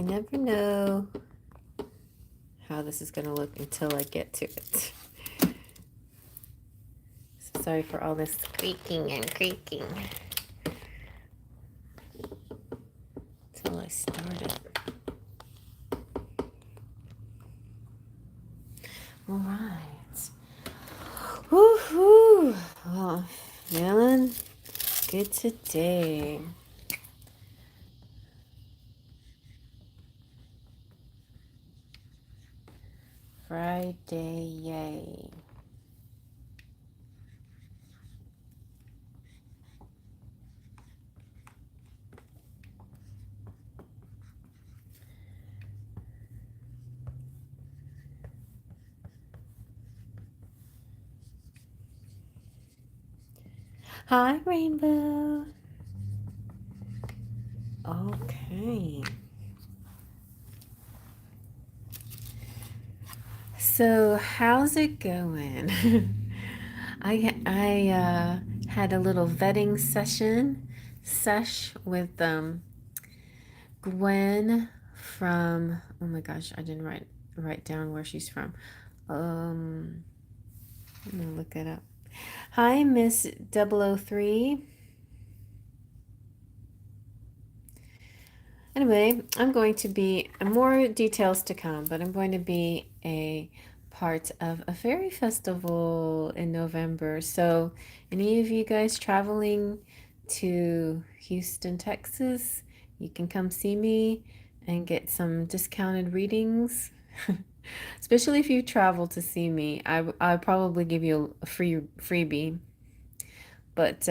I never know how this is going to look until I get to it. So sorry for all this squeaking and creaking. Until I start it. All right. Woohoo! Oh, feeling good today. Friday, yay. Hi, Rainbow. Okay. So, how's it going? I had a little vetting sesh with Gwen from, oh my gosh, I didn't write down where she's from. I'm gonna look it up. Hi, Miss 003. Anyway, I'm going to be, more details to come, but I'm going to be a part of a fairy festival in November. So, any of you guys traveling to Houston, Texas, you can come see me and get some discounted readings. Especially if you travel to see me, I'll probably give you a freebie. But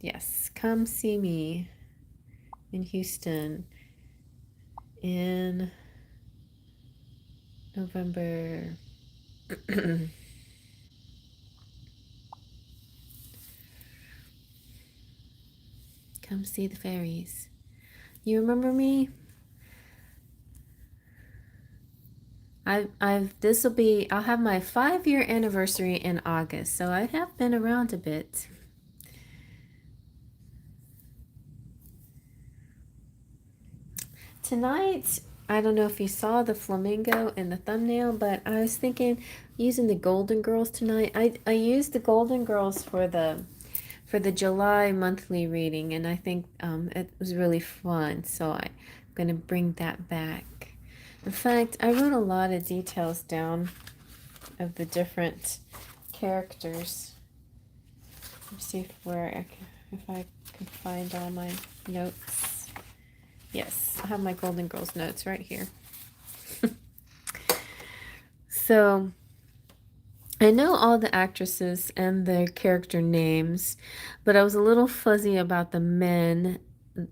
yes, come see me in Houston in November. Come see the fairies. You remember me? I'll have my 5-year anniversary in August, so I have been around a bit. Tonight, I don't know if you saw the flamingo in the thumbnail, but I was thinking using the Golden Girls tonight. I used the Golden Girls for the July monthly reading, and I think it was really fun, so I'm going to bring that back. In fact, I wrote a lot of details down of the different characters. Let's see if I can find all my notes. Yes, I have my Golden Girls notes right here. So, I know all the actresses and their character names, but I was a little fuzzy about the men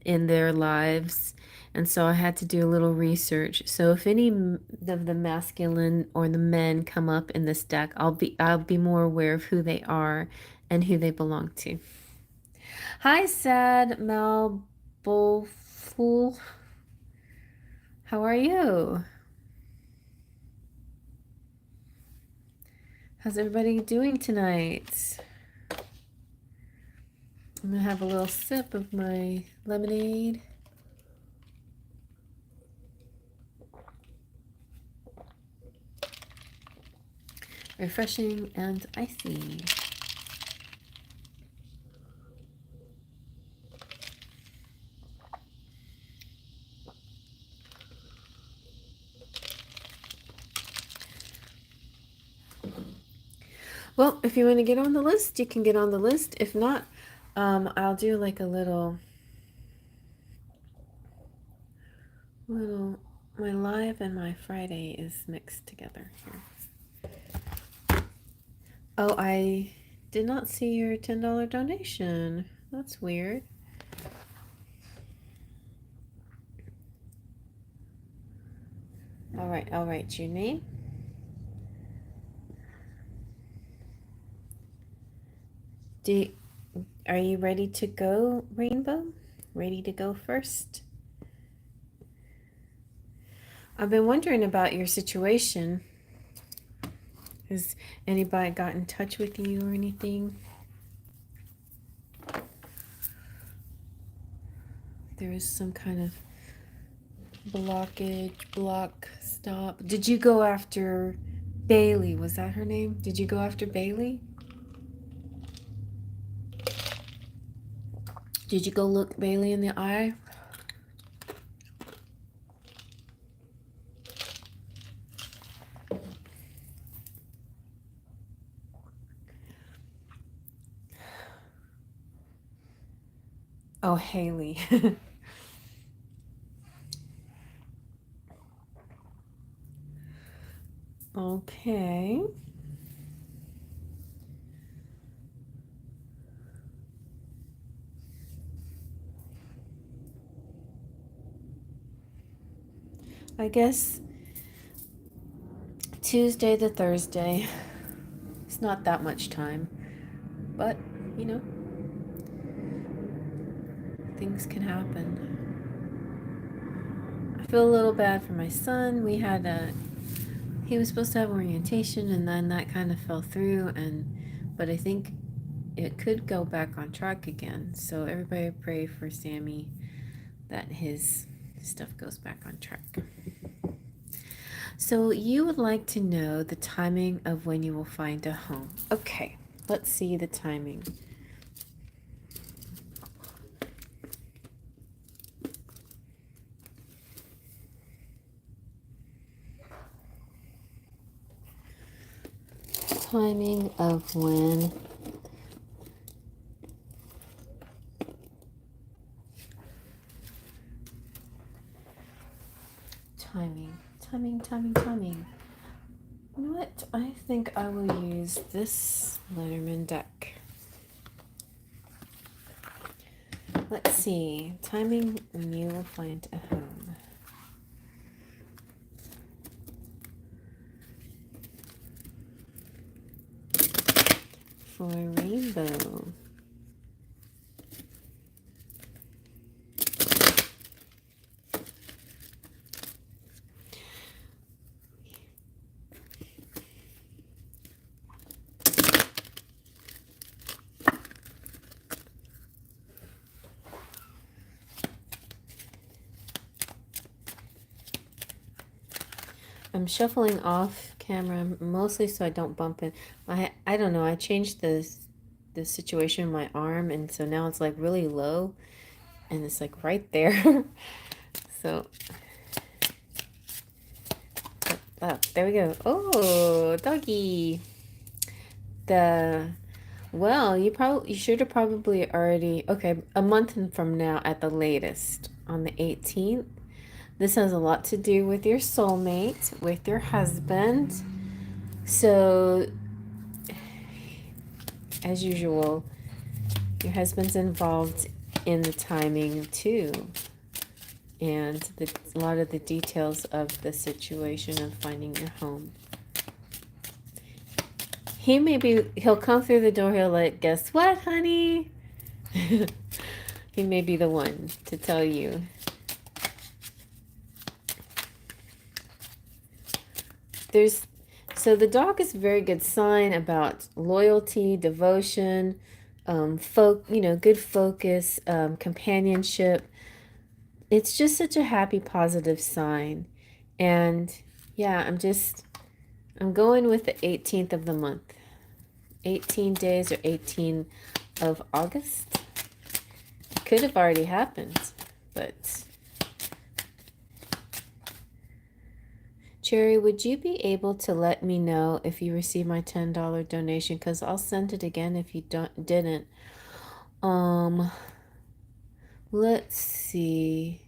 in their lives, and so I had to do a little research. So if any of the masculine or the men come up in this deck, I'll be more aware of who they are and who they belong to. Hi, Sad Malbulful. How are you? How's everybody doing tonight? I'm gonna have a little sip of my lemonade. Refreshing and icy. Well, if you want to get on the list, you can get on the list. If not, I'll do like a little, my live and my Friday is mixed together here. Oh, I did not see your $10 donation. That's weird. All right, I'll write your name. Are you ready to go, Rainbow? Ready to go first? I've been wondering about your situation. Has anybody got in touch with you or anything? There is some kind of Blockage, block, stop. Did you go after Bailey? Was that her name? Did you go after Bailey? Did you go look Bailey in the eye? Oh, Haley. Okay. I guess Tuesday to Thursday. It's not that much time. But, you know, things can happen. I feel a little bad for my son. He was supposed to have orientation and then that kind of fell through, but I think it could go back on track again. So everybody pray for Sammy that his stuff goes back on track. So you would like to know the timing of when you will find a home. Okay, let's see the timing. Timing of when timing. You know what? I think I will use this Letterman deck. Let's see. Timing when you will find a home. For Rainbow. I'm shuffling off camera mostly so I don't bump it. I don't know. I changed the situation in my arm, and so now it's like really low, and it's like right there. So, there we go. Oh, doggy. You should have probably already. Okay, a month from now at the latest, on the 18th. This has a lot to do with your soulmate, with your husband. So, as usual, your husband's involved in the timing too. And a lot of the details of the situation of finding your home. He'll come through the door, he'll like, guess what, honey? He may be the one to tell you. So the dog is a very good sign about loyalty, devotion, good focus, companionship. It's just such a happy, positive sign. And yeah, I'm going with the 18th of the month. 18 days or 18 of August. It could have already happened, but... Cherry, would you be able to let me know if you received my $10 donation? Because I'll send it again if you didn't. Let's see.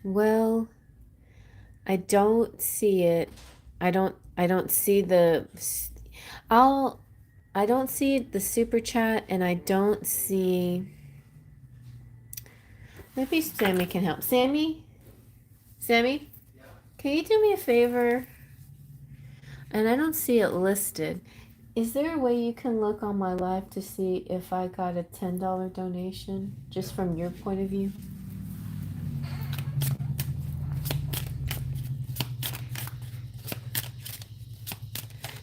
Well, I don't see it. I don't see I don't see the super chat, and I don't see. Maybe Sammy can help. Sammy, can you do me a favor? And I don't see it listed. Is there a way you can look on my live to see if I got a $10 donation, just from your point of view?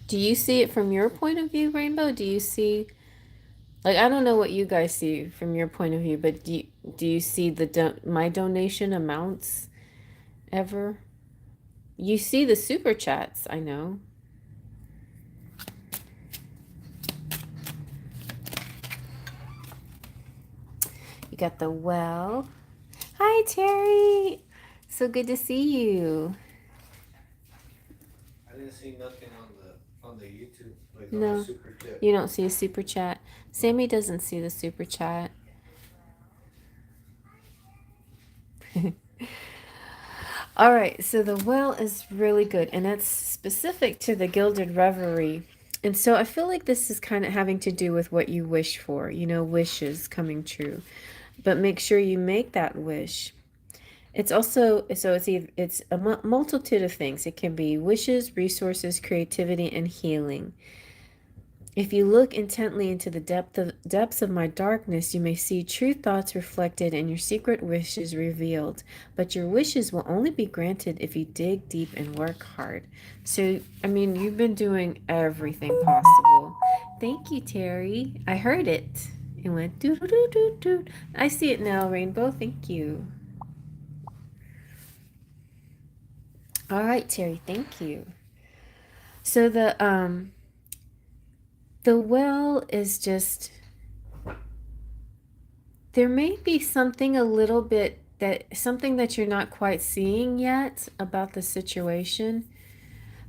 Do you see it from your point of view, Rainbow? Do you see Like, I don't know what you guys see from your point of view, but do you see my donation amounts ever? You see the super chats, I know. You got the well. Hi, Terry. So good to see you. I didn't see nothing on the YouTube, like on the No, super chat. you don't see a super chat. Sammy doesn't see the super chat. All right, so the well is really good, and it's specific to the Gilded Reverie. And so I feel like this is kind of having to do with what you wish for, wishes coming true. But make sure you make that wish. It's also, so it's a multitude of things. It can be wishes, resources, creativity, and healing. If you look intently into the depths of my darkness, you may see true thoughts reflected and your secret wishes revealed. But your wishes will only be granted if you dig deep and work hard. So, I mean, you've been doing everything possible. Thank you, Terry. I heard it. It went doo doo doo doo doo. I see it now, Rainbow. Thank you. All right, Terry. Thank you. So the well is just, there may be something a little bit something that you're not quite seeing yet about the situation.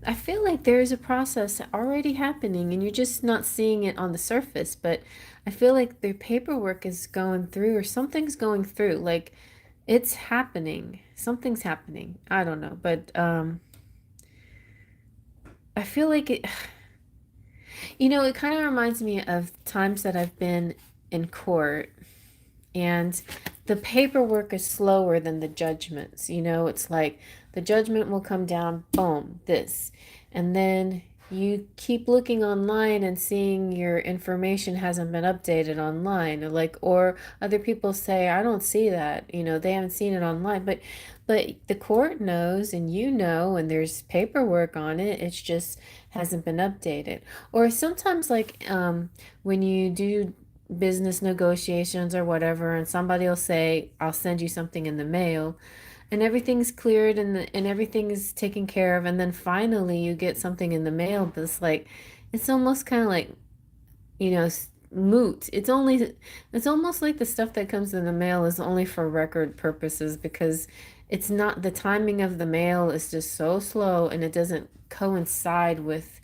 I feel like there's a process already happening and you're just not seeing it on the surface, but I feel like the paperwork is going through or something's going through. Like it's happening. Something's happening. I don't know, but I feel like it it kind of reminds me of times that I've been in court and the paperwork is slower than the judgments. It's like the judgment will come down, boom, this. And then you keep looking online and seeing your information hasn't been updated online, or other people say, I don't see that. They haven't seen it online, but the court knows and and there's paperwork on it. It's just hasn't been updated. Or sometimes when you do business negotiations or whatever, and somebody will say, I'll send you something in the mail, and everything's cleared and everything is taken care of, and then finally you get something in the mail that's like, it's almost kind of like, moot. It's almost like the stuff that comes in the mail is only for record purposes, because it's not, the timing of the mail is just so slow and it doesn't coincide with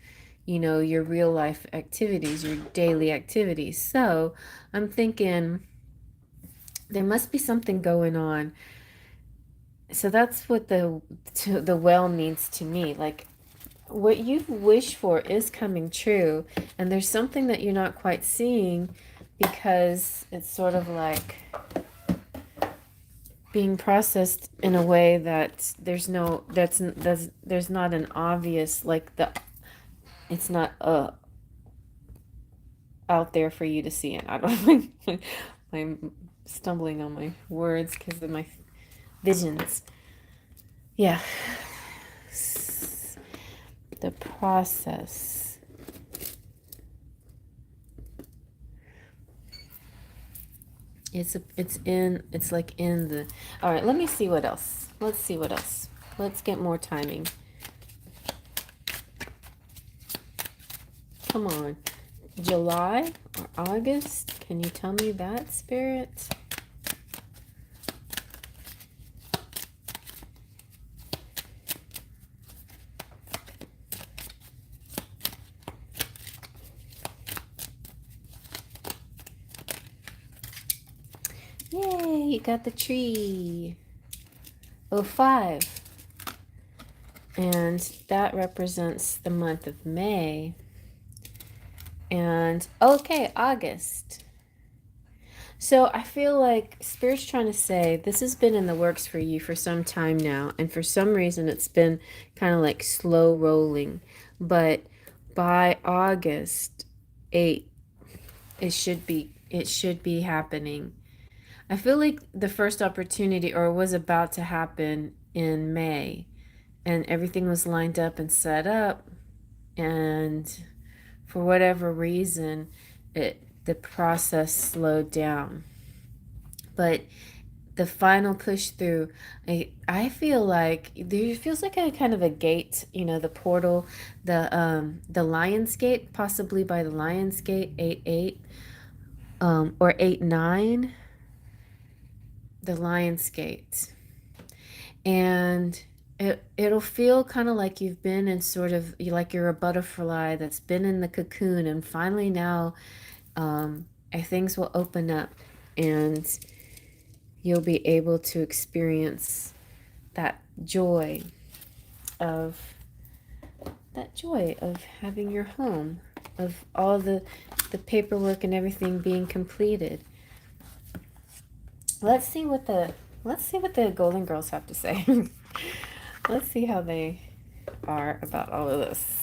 your real life activities, your daily activities. So I'm thinking there must be something going on. So that's what the well means to me. Like, what you've wished for is coming true, and there's something that you're not quite seeing because it's sort of like being processed in a way that there's not an obvious, it's not out there for you to see it. I don't know. I'm stumbling on my words because of my visions. Yeah. The process. It's like in the. All right, let me see what else. Let's see what else. Let's get more timing. Come on. July or August? Can you tell me that, Spirit? Yay, you got the tree. 05. And that represents the month of May. And okay, August. So I feel like Spirit's trying to say this has been in the works for you for some time now, and for some reason it's been kind of like slow rolling. But by August 8th, it should be happening. I feel like the first opportunity or was about to happen in May, and everything was lined up and set up, and for whatever reason, it the process slowed down. But the final push through, I feel like there feels like a kind of a gate, the portal, the Lion's Gate, possibly by the Lion's Gate 8-8, or 8-9, the Lion's Gate. And it'll feel kind of like you've been in sort of like you're a butterfly that's been in the cocoon, and finally now things will open up, and you'll be able to experience that joy of having your home, of all the paperwork and everything being completed. Let's see what the Golden Girls have to say. Let's see how they are about all of this.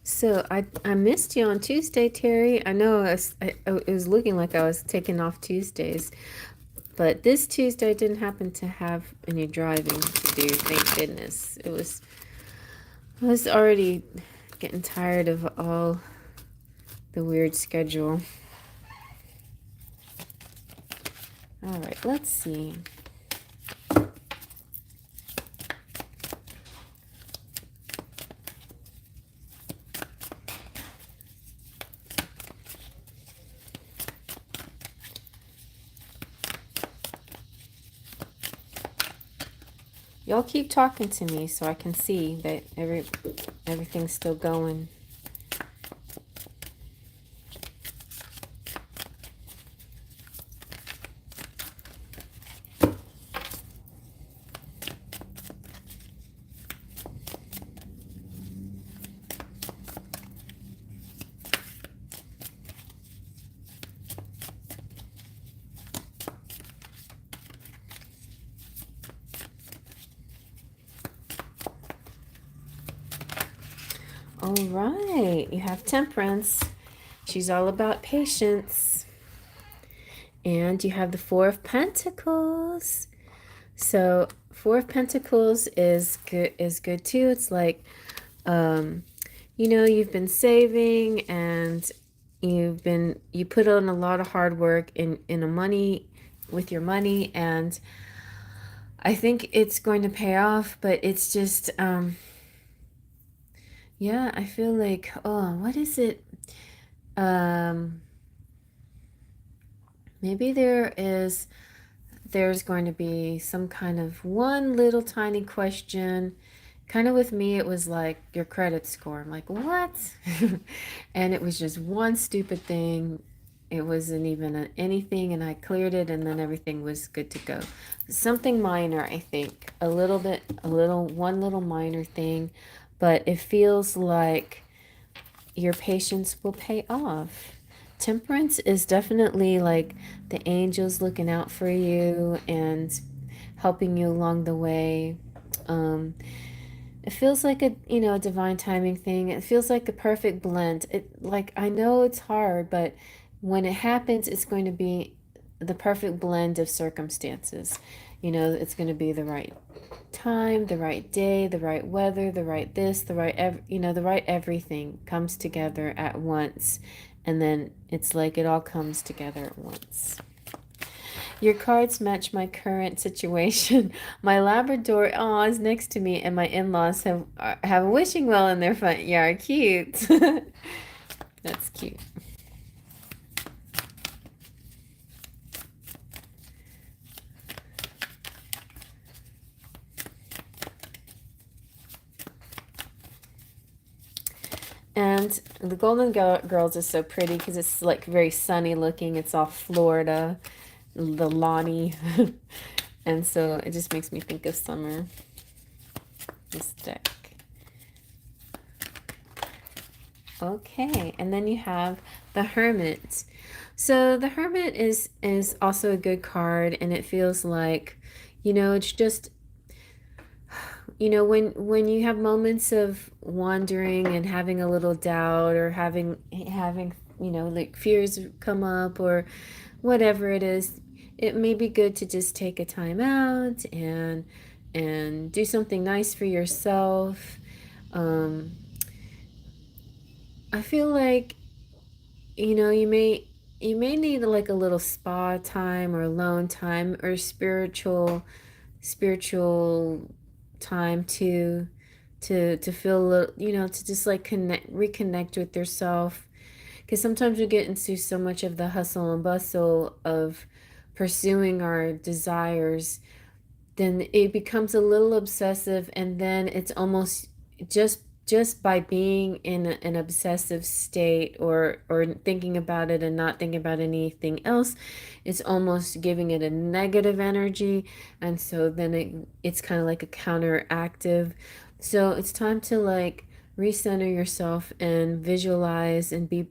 So I missed you on Tuesday, Terry. I know it was looking like I was taking off Tuesdays, but this Tuesday I didn't happen to have any driving to do, thank goodness. I was already getting tired of all the weird schedule. All right, let's see. Y'all keep talking to me so I can see that everything's still going. All right, you have Temperance. She's all about patience. And you have the Four of Pentacles. So Four of Pentacles is good too. It's like, you've been saving, and you put on a lot of hard work with your money, and I think it's going to pay off, but it's just, yeah, I feel like, what is it? Maybe there's going to be some kind of one little tiny question. Kind of with me, it was like your credit score. I'm like, what? And it was just one stupid thing. It wasn't even anything, and I cleared it, and then everything was good to go. Something minor, I think. One little minor thing. But it feels like your patience will pay off. Temperance is definitely like the angels looking out for you and helping you along the way. It feels like a divine timing thing. It feels like a perfect blend. I know it's hard, but when it happens, it's going to be the perfect blend of circumstances. It's going to be the right time, the right day, the right weather, the right this, the right the right everything comes together at once, and then it's like it all comes together at once. Your cards match my current situation. My Labrador is next to me, and my in-laws have a wishing well in their front yard. Cute. That's cute. And the Golden Girls is so pretty because it's like very sunny looking. It's all Florida, the lawny. And so it just makes me think of summer. This deck. Okay, and then you have the Hermit. So the Hermit is also a good card, and it feels like, it's just, when you have moments of wandering and having a little doubt, or having like fears come up, or whatever it is, it may be good to just take a time out and do something nice for yourself. um, I feel like you may need like a little spa time, or alone time, or spiritual time to feel a little, to just like reconnect with yourself. Because sometimes we get into so much of the hustle and bustle of pursuing our desires, then it becomes a little obsessive, and then it's almost just by being in an obsessive state, or thinking about it and not thinking about anything else, it's almost giving it a negative energy. And so then it's kind of like a counteractive. So it's time to like recenter yourself and visualize and be,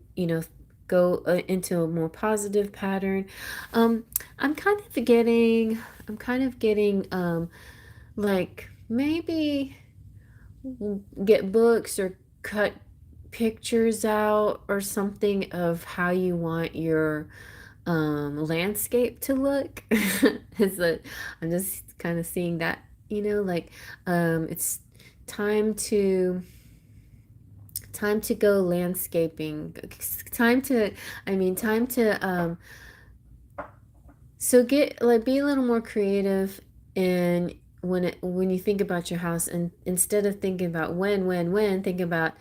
go into a more positive pattern. um i'm kind of getting I'm kind of getting like maybe get books or cut pictures out or something of how you want your landscape to look. Is that I'm just kind of seeing that, like it's time to go landscaping. Time to I mean time to So get like be a little more creative in when you think about your house, and instead of thinking about when, think about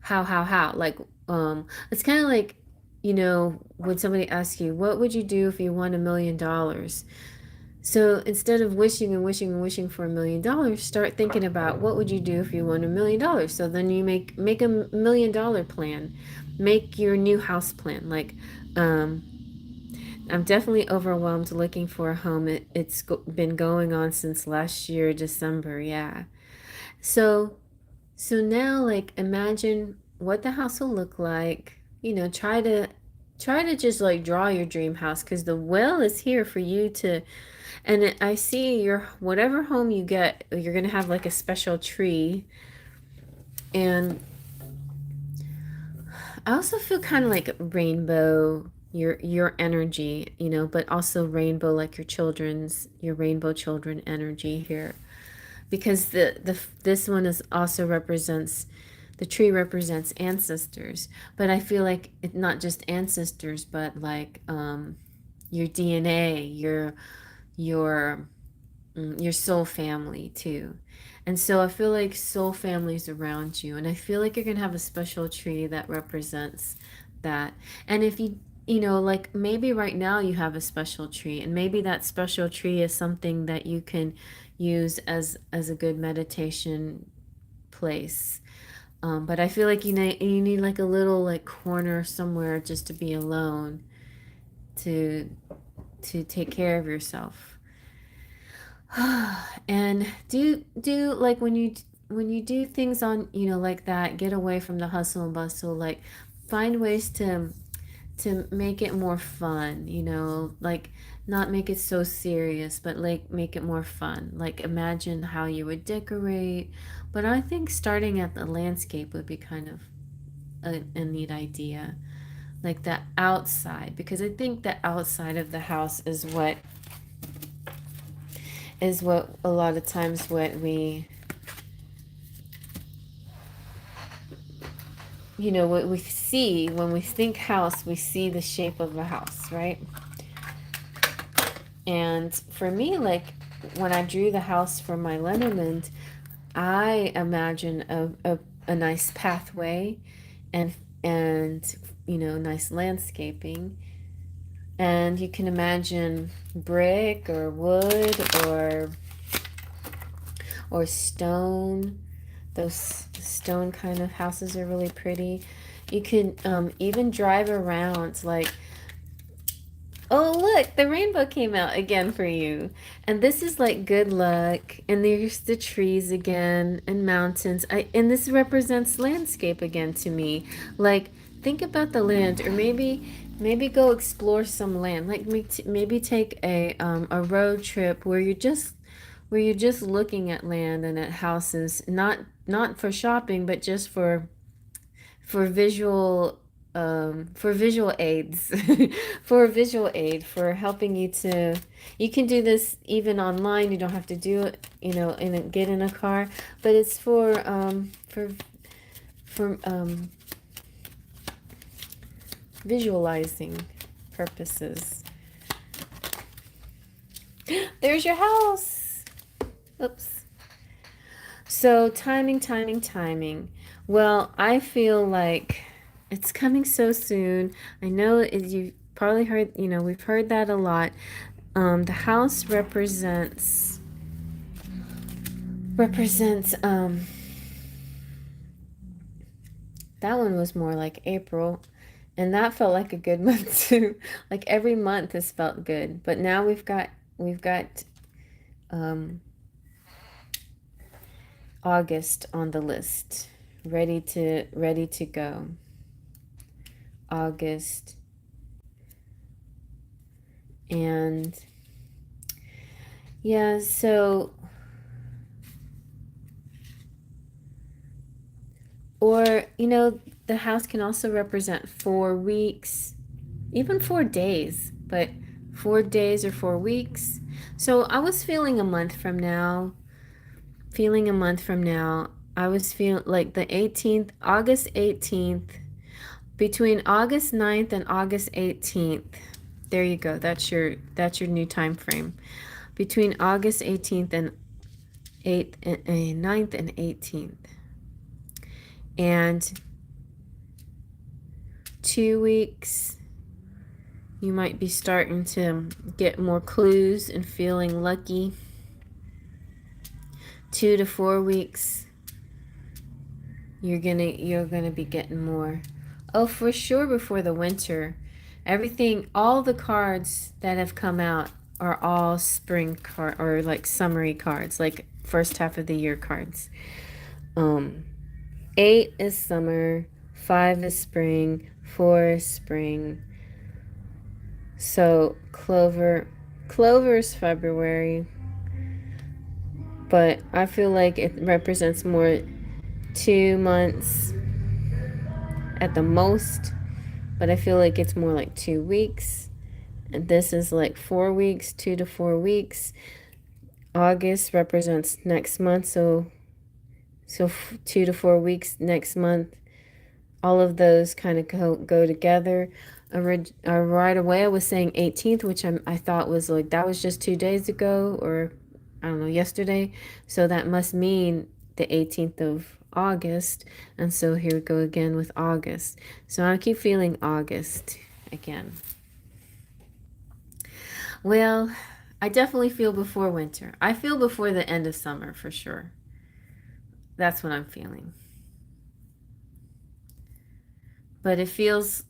how. Like it's kind of like, when somebody asks you, what would you do if you won $1 million? So instead of wishing and wishing and wishing for $1 million, start thinking about what would you do if you won $1 million. So then you make a $1 million plan, make your new house plan. Like I'm definitely overwhelmed looking for a home. It's been going on since last year, December. Yeah. So, so now, like, imagine what the house will look like. Try to just like draw your dream house, because the will is here for you to. And I see your whatever home you get, you're gonna have like a special tree. And I also feel kind of like rainbow, your energy, but also rainbow, like your rainbow children energy here, because this one is also represents the tree represents ancestors, but I feel like it's not just ancestors, but like your DNA, your your soul family too. And so I feel like soul families around you, and I feel like you're gonna have a special tree that represents that. And if like maybe right now you have a special tree, and maybe that special tree is something that you can use as a good meditation place. But I feel like you need like a little like corner somewhere just to be alone, to take care of yourself. And do like when you do things on, like that, get away from the hustle and bustle. Like find ways to make it more fun, like not make it so serious, but like make it more fun. Like imagine how you would decorate. But I think starting at the landscape would be kind of a neat idea, like the outside, because I think the outside of the house is what a lot of times what we see when we think house. We see the shape of a house, right? And for me, like when I drew the house for my Lenormand, I imagine a nice pathway, and nice landscaping. And you can imagine brick or wood or stone. Those stone kind of houses are really pretty. You could even drive around, like, oh look, the rainbow came out again for you. And this is like good luck. And there's the trees again and mountains. And this represents landscape again to me. Like think about the land, or maybe go explore some land. Like maybe take a road trip where you're just where you're just looking at land and at houses, not for shopping, but just for visual for visual aids for a visual aid for helping you to, you can do this even online, you don't have to do it, get in a car, but it's for visualizing purposes. There's your house. Oops. So timing. Well, I feel like it's coming so soon. I know you've probably heard, we've heard that a lot. The house represents that one was more like April, and that felt like a good month too. Like every month has felt good, but now we've got um August on the list, ready to go. August. And yeah, so, or the house can also represent 4 weeks, even 4 days, but 4 days or 4 weeks. So I was feeling a month from now, I was feeling like the 18th, August 18th, between August 9th and August 18th. There you go. That's your new time frame. Between August 18th and 9th and 18th. And 2 weeks, you might be starting to get more clues and feeling lucky. 2 to 4 weeks, you're gonna be getting more. Oh, for sure, before the winter. Everything, all the cards that have come out are all spring card or like summery cards, like first half of the year cards. 8 is summer, 5 is spring, 4 is spring. So clover is February, but I feel like it represents more 2 months at the most, but I feel like it's more like 2 weeks. And this is like 4 weeks, 2 to 4 weeks. August represents next month, so 2 to 4 weeks next month. All of those kind of go together. Right away I was saying 18th, which I thought was like, that was just 2 days ago, or I don't know, yesterday. So that must mean the 18th of August. And so here we go again with August. So I keep feeling August again. Well, I definitely feel before winter. I feel before the end of summer for sure. That's what I'm feeling. But it feels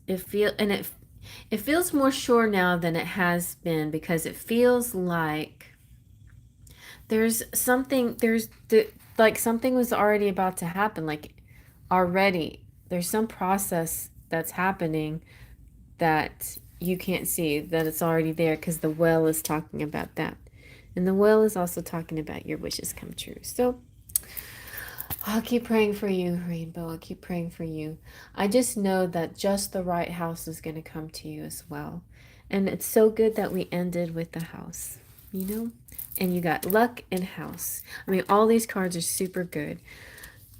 more sure now than it has been, because it feels like like something was already about to happen, like already there's some process that's happening that you can't see, that it's already there, because the well is talking about that, and the well is also talking about your wishes come true. So I'll keep praying for you, Rainbow. I'll keep praying for you. I just know that just the right house is going to come to you as well. And it's so good that we ended with the house, And you got luck and house. I mean, all these cards are super good.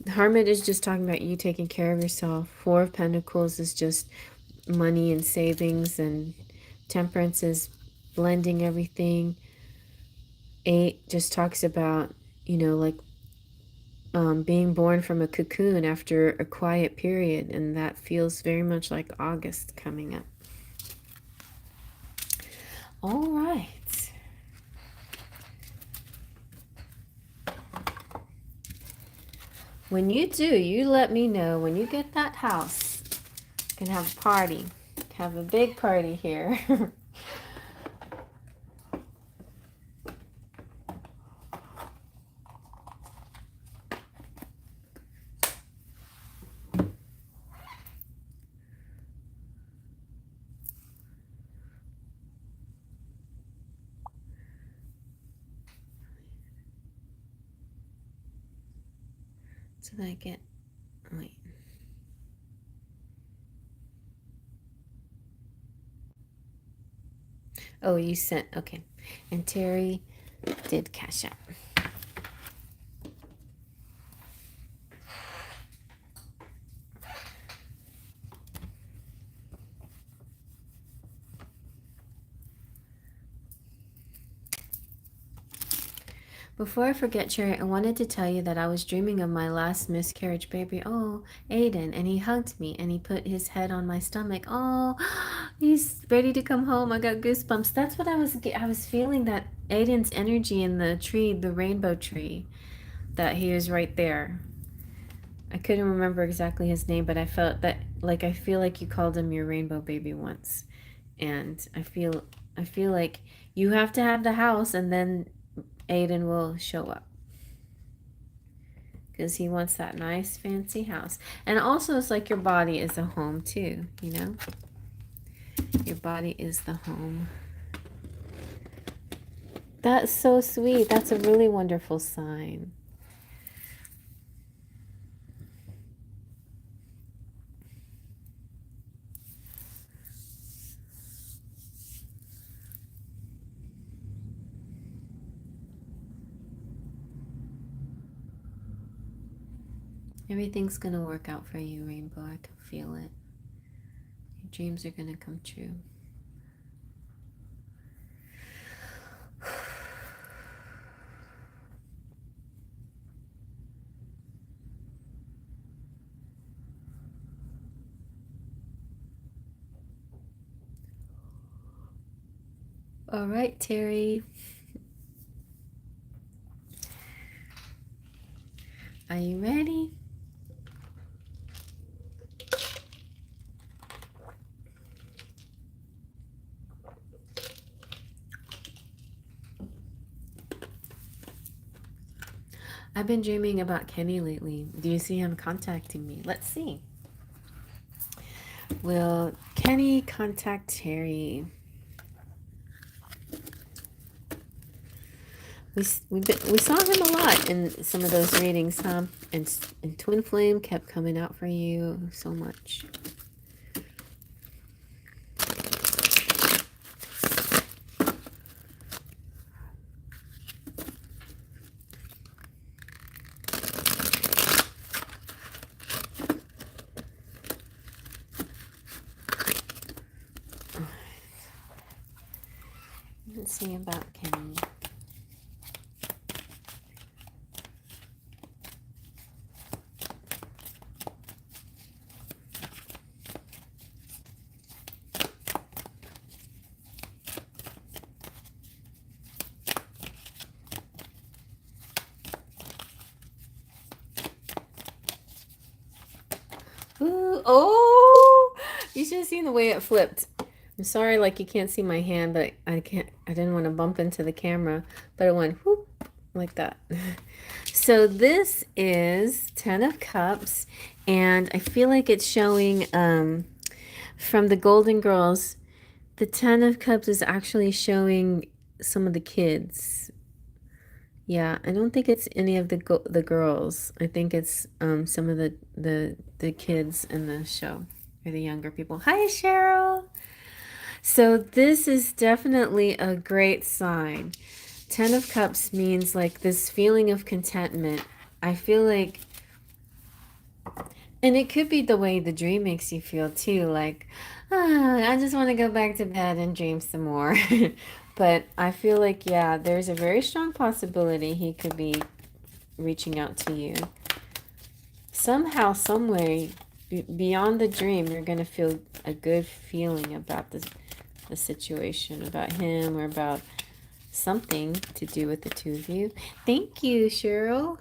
The Hermit is just talking about you taking care of yourself. 4 of Pentacles is just money and savings, and Temperance is blending everything. 8 just talks about, like being born from a cocoon after a quiet period, and that feels very much like August coming up. All right. When you do, you let me know. When you get that house, you can have a party. Have a big party here. So that I get, wait. Oh, you sent, okay. And Terry did Cashapp. Before I forget, Cherry, I wanted to tell you that I was dreaming of my last miscarriage baby. Oh, Aiden, and he hugged me and he put his head on my stomach. Oh, he's ready to come home. I got goosebumps. That's what I was feeling, that Aiden's energy in the tree, the rainbow tree, that he was right there. I couldn't remember exactly his name, but I felt that, like, I feel like you called him your rainbow baby once. And I feel like you have to have the house and then Aiden will show up. Because he wants that nice fancy house. And also it's like your body is a home too, you know? Your body is the home. That's so sweet. That's a really wonderful sign. Everything's going to work out for you, Rainbow. I can feel it. Your dreams are going to come true. All right, Terry. Are you ready? I've been dreaming about Kenny lately. Do you see him contacting me? Let's see. Will Kenny contact Terry? We saw him a lot in some of those readings, huh? And Twin Flame kept coming out for you so much. Let's see about Kenny. Ooh, oh, you should have seen the way it flipped. I'm sorry, like, you can't see my hand, but I didn't want to bump into the camera, but it went whoop like that. So this is 10 of Cups, and I feel like it's showing from the Golden Girls. The 10 of Cups is actually showing some of the kids. Yeah, I don't think it's any of the girls. I think it's some of the kids in the show, or the younger people. Hi, Cheryl. So this is definitely a great sign. 10 of Cups means like this feeling of contentment. I feel like, and it could be the way the dream makes you feel too, like, I just want to go back to bed and dream some more. But I feel like, yeah, there's a very strong possibility he could be reaching out to you. Somehow, some way, beyond the dream, you're going to feel a good feeling about the situation, about him, or about something to do with the two of you. Thank you, Cheryl.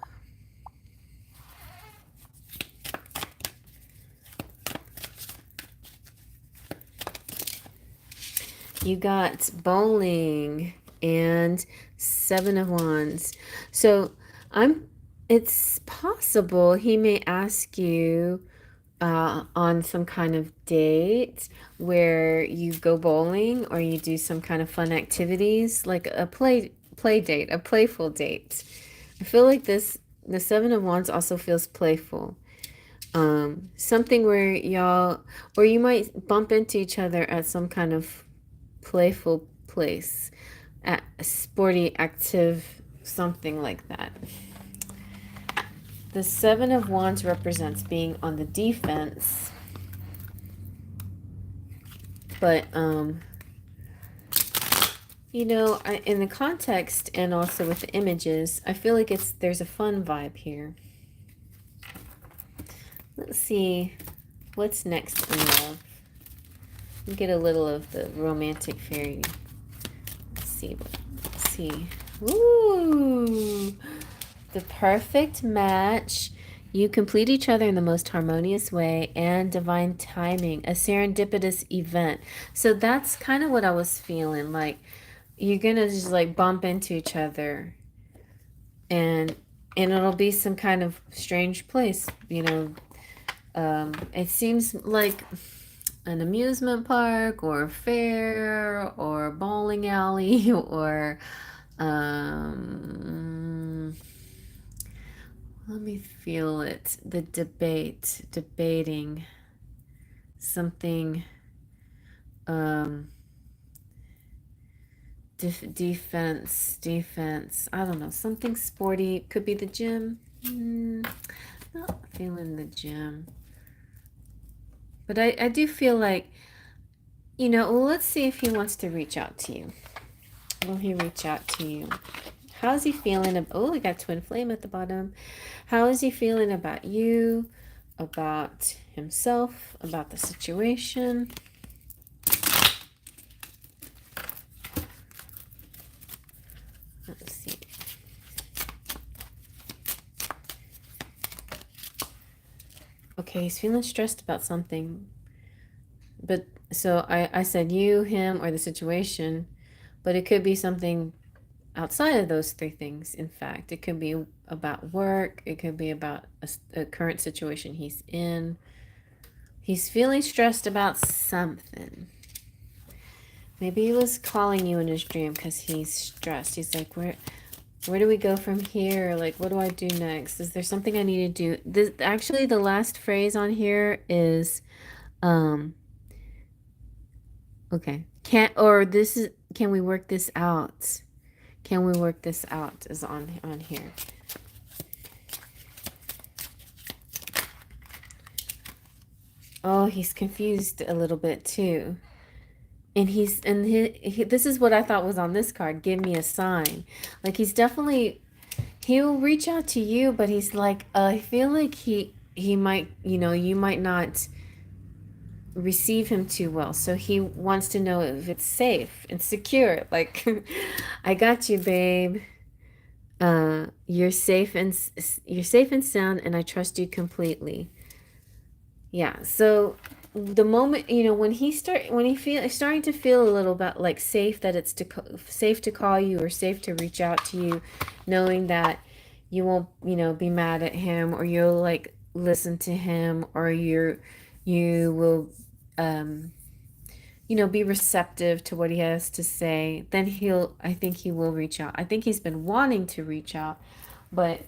You got bowling and 7 of Wands. So it's possible he may ask you on some kind of date where you go bowling, or you do some kind of fun activities, like a play date, a playful date. I feel like this the Seven of Wands also feels playful. Something where y'all, or you might bump into each other at some kind of playful place, at a sporty, active, something like that. The Seven of Wands represents being on the defense, but you know, in the context and also with the images, I feel like there's a fun vibe here. Let's see what's next in love. We'll get a little of the romantic fairy. Let's see. Let's see. Ooh, the perfect match. You complete each other in the most harmonious way and divine timing, a serendipitous event. So that's kind of what I was feeling. Like, you're gonna just like bump into each other, and it'll be some kind of strange place, you know. It seems like an amusement park or a fair or a bowling alley or let me feel it. The debating something, defense. I don't know, something sporty. Could be the gym. Not feeling the gym. But I do feel like, you know, well, let's see if he wants to reach out to you. Will he reach out to you? How's he feeling? Oh, we got twin flame at the bottom. How is he feeling about you, about himself, about the situation? Let's see. Okay, he's feeling stressed about something. But so I said you, him, or the situation, but it could be something outside of those three things. In fact, it could be about work. It could be about a current situation he's in. He's feeling stressed about something. Maybe he was calling you in his dream because he's stressed. He's like, where do we go from here? Like, what do I do next? Is there something I need to do? This actually, the last phrase on here is, okay, can we work this out? Can we work this out is on here. Oh, he's confused a little bit too. And this is what I thought was on this card. Give me a sign. Like, he'll reach out to you, but he's like, I feel like he might, you know, you might not receive him too well. So he wants to know if it's safe and secure. Like, I got you, babe. You're safe and sound, and I trust you completely. Yeah. So the moment, you know, when he's starting to feel a little bit like safe, that it's safe to call you or safe to reach out to you, knowing that you won't, you know, be mad at him, or you'll like listen to him, or you will you know, be receptive to what he has to say, then I think he will reach out. I think he's been wanting to reach out, but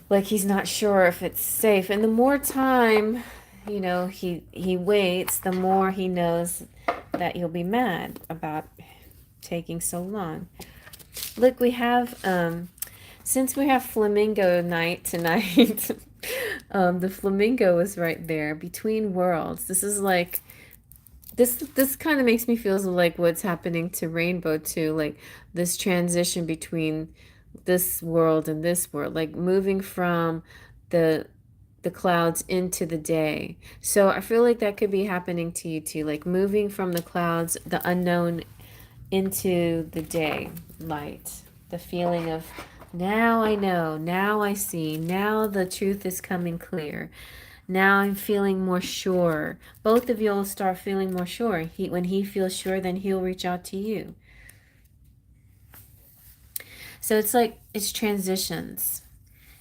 like he's not sure if it's safe. And the more time, you know, he waits, the more he knows that you'll be mad about taking so long. Look, we have since we have flamingo night tonight, the flamingo is right there between worlds. This is like this kind of makes me feel like what's happening to Rainbow too, like this transition between this world and this world, like moving from the clouds into the day. So I feel like that could be happening to you too, like moving from the clouds, the unknown, into the day light. The feeling of, now I know, now I see, now the truth is coming clear. Now I'm feeling more sure. Both of you will start feeling more sure. When he feels sure, then he'll reach out to you. So it's like, it's transitions.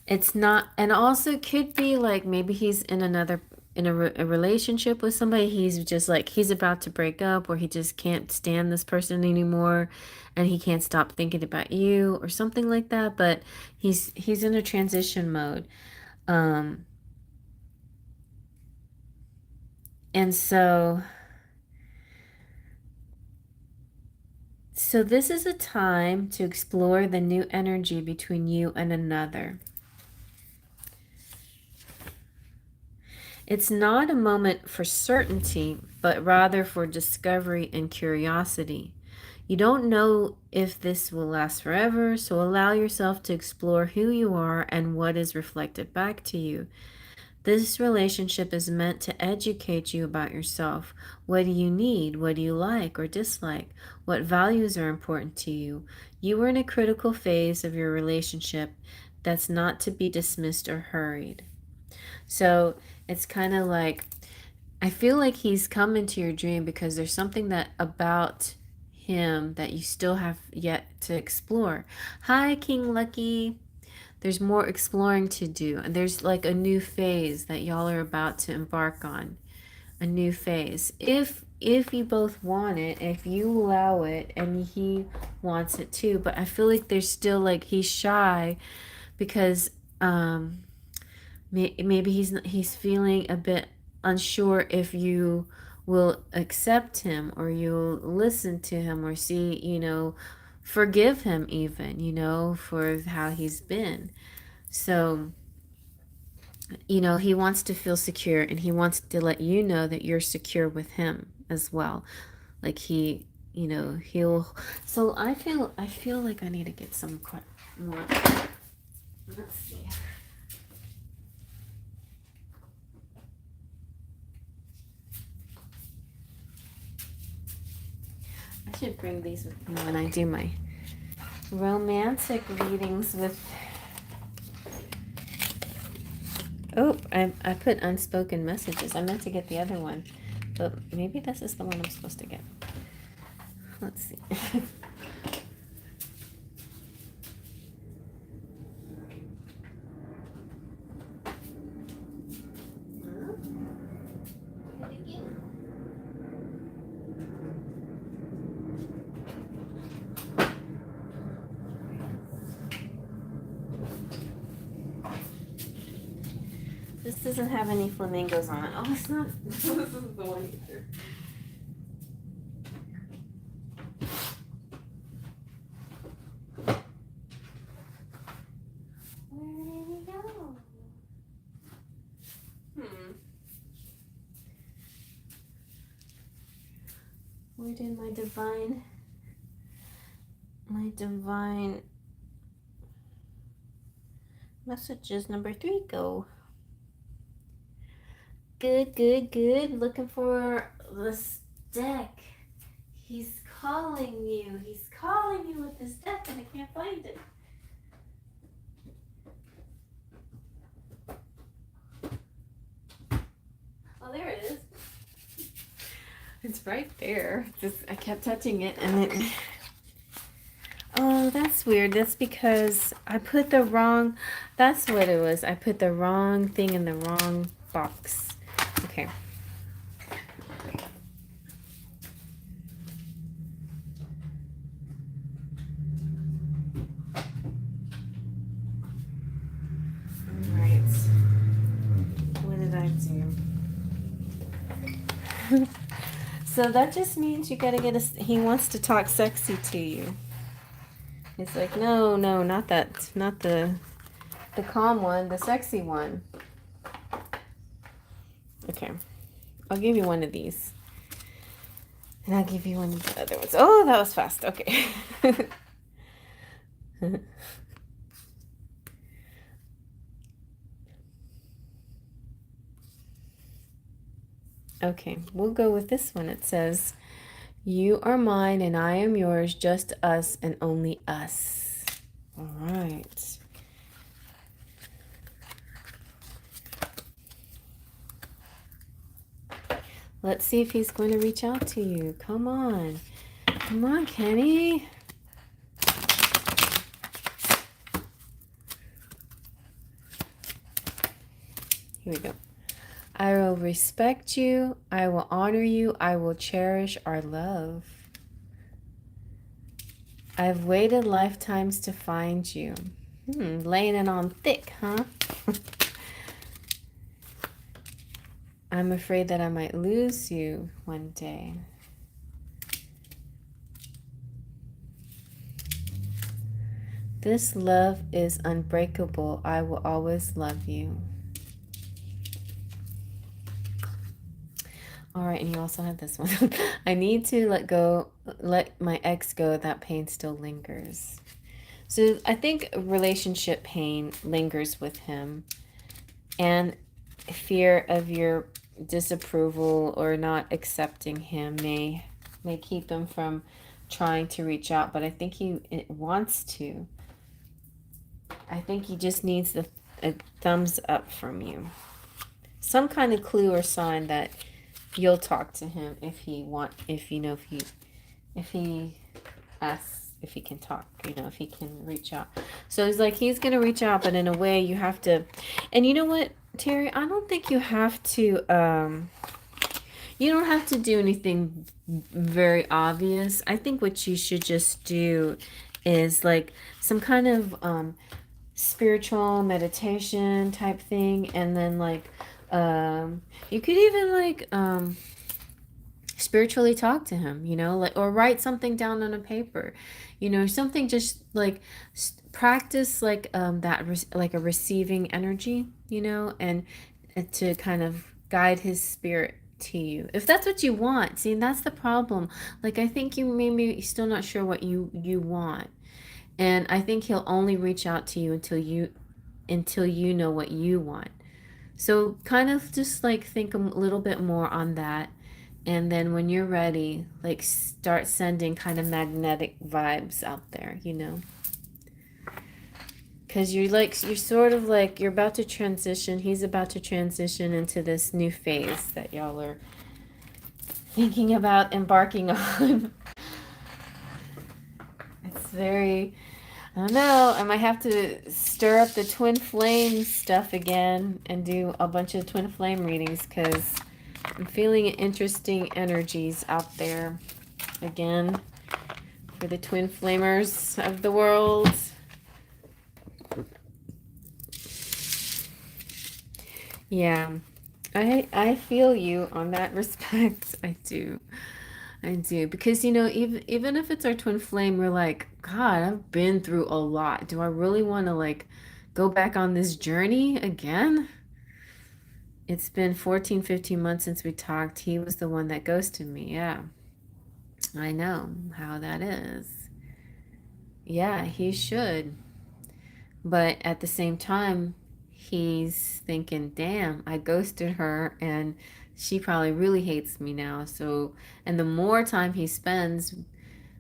It's not, and also could be like maybe he's in another in a relationship with somebody. He's just like, he's about to break up, or he just can't stand this person anymore and he can't stop thinking about you or something like that. But he's in a transition mode. And so this is a time to explore the new energy between you and another. It's not a moment for certainty, but rather for discovery and curiosity. You don't know if this will last forever, so allow yourself to explore who you are and what is reflected back to you. This relationship is meant to educate you about yourself. What do you need? What do you like or dislike? What values are important to you? You are in a critical phase of your relationship that's not to be dismissed or hurried. So it's kind of like, I feel like he's come into your dream because there's something that about him that you still have yet to explore. Hi, King Lucky. There's more exploring to do, and there's like a new phase that y'all are about to embark on. A new phase. If you both want it, if you allow it, and he wants it too. But I feel like there's still like, he's shy because maybe he's feeling a bit unsure if you will accept him, or you'll listen to him, or see, forgive him even, for how he's been. So, he wants to feel secure, and he wants to let you know that you're secure with him as well. Like he'll. So I feel like I need to get some more. Let's see. I should bring these with me when I do my romantic readings with... Oh, I put unspoken messages. I meant to get the other one, but maybe this is the one I'm supposed to get. Let's see. This doesn't have any flamingos on it. Oh, it's not. This isn't the one either. Where did he go? Where did my divine messages number 3 go? Good. Looking for this deck. He's calling you. He's calling you with this deck, and I can't find it. Oh, there it is. It's right there. I kept touching it, and it... Oh, that's weird. That's because I put the wrong... That's what it was. I put the wrong thing in the wrong box. Okay. Alright. What did I do? So that just means you gotta get he wants to talk sexy to you. It's like, no, not that. Not the calm one, the sexy one. Okay. I'll give you one of these. And I'll give you one of the other ones. Oh, that was fast. Okay. Okay, we'll go with this one. It says, you are mine and I am yours, just us and only us. All right. Let's see if he's going to reach out to you. Come on. Come on, Kenny. Here we go. I will respect you. I will honor you. I will cherish our love. I've waited lifetimes to find you. Laying it on thick, huh? I'm afraid that I might lose you one day. This love is unbreakable. I will always love you. All right, and you also have this one. I need to let my ex go. That pain still lingers. So I think relationship pain lingers with him, and fear of your disapproval or not accepting him may keep him from trying to reach out. But I think he wants to. I think he just needs a thumbs up from you, some kind of clue or sign that you'll talk to him if he asks if he can talk, if he can reach out. So it's like he's gonna reach out, but in a way you have to. And you know what, Terry, I don't think you have to you don't have to do anything very obvious. I think what you should just do is like some kind of spiritual meditation type thing, and then like you could even like spiritually talk to him, like, or write something down on a paper, something, just like practice like like a receiving energy, and to kind of guide his spirit to you, if that's what you want. See, that's the problem. Like, I think you maybe still not sure what you want, and I think he'll only reach out to you until you know what you want. So kind of just like think a little bit more on that. And then when you're ready, like start sending kind of magnetic vibes out there, Because you're sort of like, you're about to transition. He's about to transition into this new phase that y'all are thinking about embarking on. It's very, I don't know. I might have to stir up the twin flame stuff again and do a bunch of twin flame readings, because I'm feeling interesting energies out there again for the twin flamers of the world. Yeah, I feel you on that respect. I do. I do, because even if it's our twin flame, we're like, God, I've been through a lot. Do I really want to like go back on this journey again? It's been 14, 15 months since we talked. He was the one that ghosted me. Yeah, I know how that is. Yeah, he should. But at the same time, he's thinking, damn, I ghosted her and she probably really hates me now. So, and the more time he spends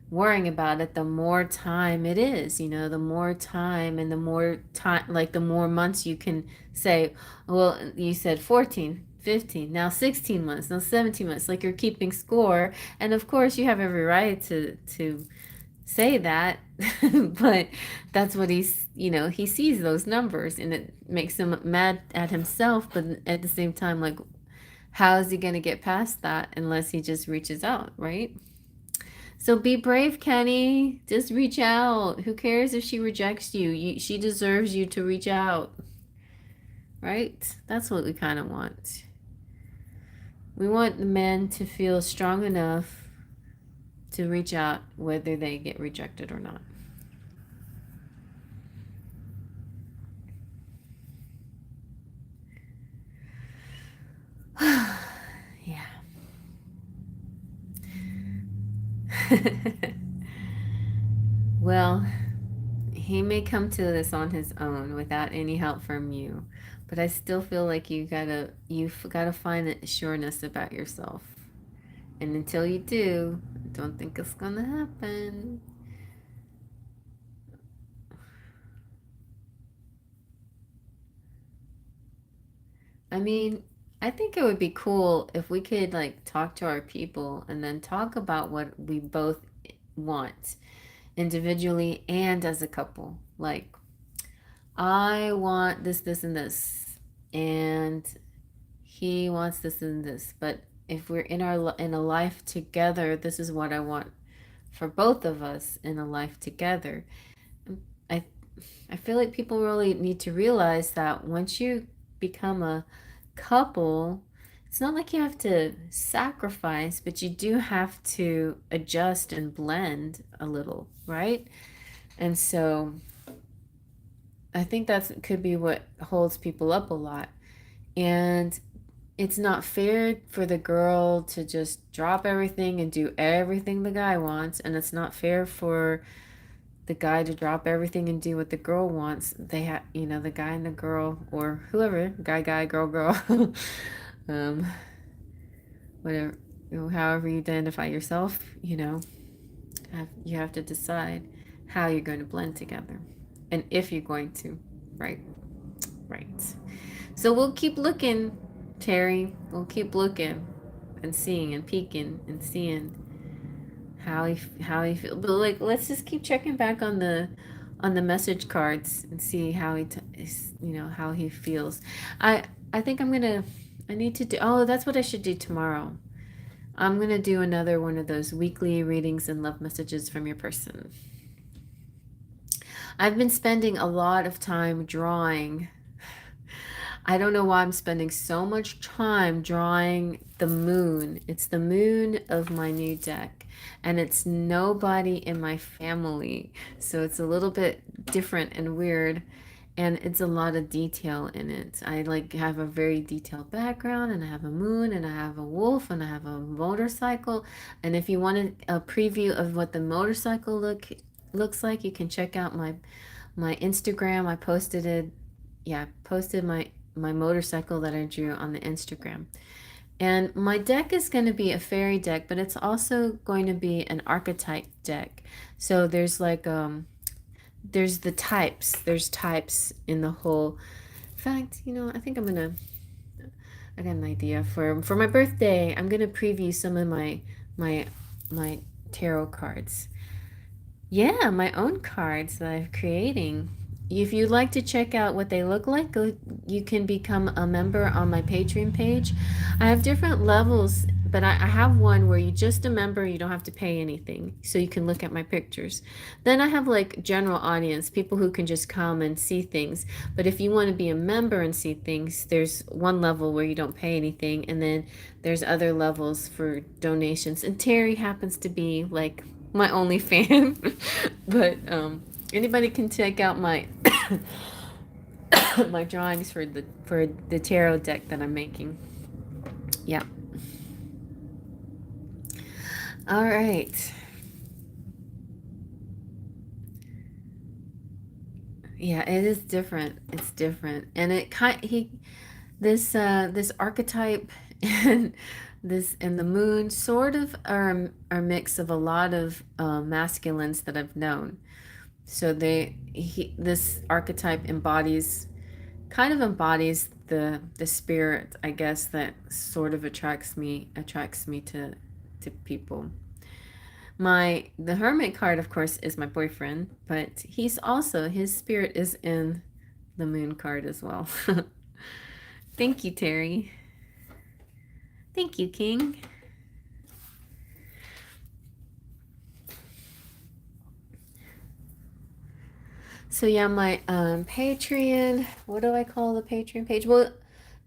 worrying about it, the more time it is, the more time, and the more time, like the more months you can say, well, you said 14, 15, now 16 months, now 17 months, like you're keeping score. And of course you have every right to say that, but that's what he sees those numbers, and it makes him mad at himself. But at the same time, like, how is he going to get past that unless he just reaches out, right? So be brave, Kenny. Just reach out. Who cares if she rejects you? She deserves you to reach out, right? That's what we kind of want. We want the men to feel strong enough to reach out whether they get rejected or not. Yeah. Well, he may come to this on his own without any help from you, but I still feel like you've gotta find the sureness about yourself. And until you do, I don't think it's gonna happen. I mean, I think it would be cool if we could like talk to our people and then talk about what we both want individually and as a couple. Like, I want this, this, and this. And he wants this and this, but if we're in a life together, this is what I want for both of us in a life together. I I feel like people really need to realize that once you become a couple, it's not like you have to sacrifice, but you do have to adjust and blend a little, right? And so I think that could be what holds people up a lot. And it's not fair for the girl to just drop everything and do everything the guy wants. And it's not fair for the guy to drop everything and do what the girl wants. They have, the guy and the girl, or whoever, guy, girl, um, whatever, however you identify yourself, you have to decide how you're going to blend together and if you're going to, right? Right. So we'll keep looking, Terry. We'll keep looking and seeing and peeking and seeing how he feels. But like, let's just keep checking back on the message cards and see how how he feels. I think I need to do. Oh, that's what I should do tomorrow. I'm gonna do another one of those weekly readings and love messages from your person. I've been spending a lot of time drawing. I don't know why I'm spending so much time drawing the moon. It's the moon of my new deck, and it's nobody in my family. So it's a little bit different and weird, and it's a lot of detail in it. I like have a very detailed background, and I have a moon, and I have a wolf, and I have a motorcycle. And if you want a preview of what the motorcycle looks like, you can check out my Instagram. I posted it. Yeah, I posted my motorcycle that I drew on the Instagram. And my deck is going to be a fairy deck, but it's also going to be an archetype deck. So there's like there's the types. There's types in the whole. In fact, I think I got an idea for my birthday. I'm gonna preview some of my my tarot cards. Yeah, my own cards that I'm creating. If you'd like to check out what they look like, you can become a member on my Patreon page. I have different levels, but I have one where you just a member, you don't have to pay anything, so you can look at my pictures. Then I have like general audience, people who can just come and see things. But if you want to be a member and see things, there's one level where you don't pay anything, and then there's other levels for donations. And Terry happens to be like my only fan. But anybody can check out my my drawings for the tarot deck that I'm making. Yeah. All right. Yeah, it is different. It's different, and this archetype and the moon sort of are a mix of a lot of masculines that I've known. So this archetype kind of embodies the spirit, I guess, that sort of attracts me to people. The hermit card, of course, is my boyfriend, but his spirit is in the moon card as well. Thank you, Terry. Thank you, King. So yeah, my Patreon. What do I call the Patreon page? Well,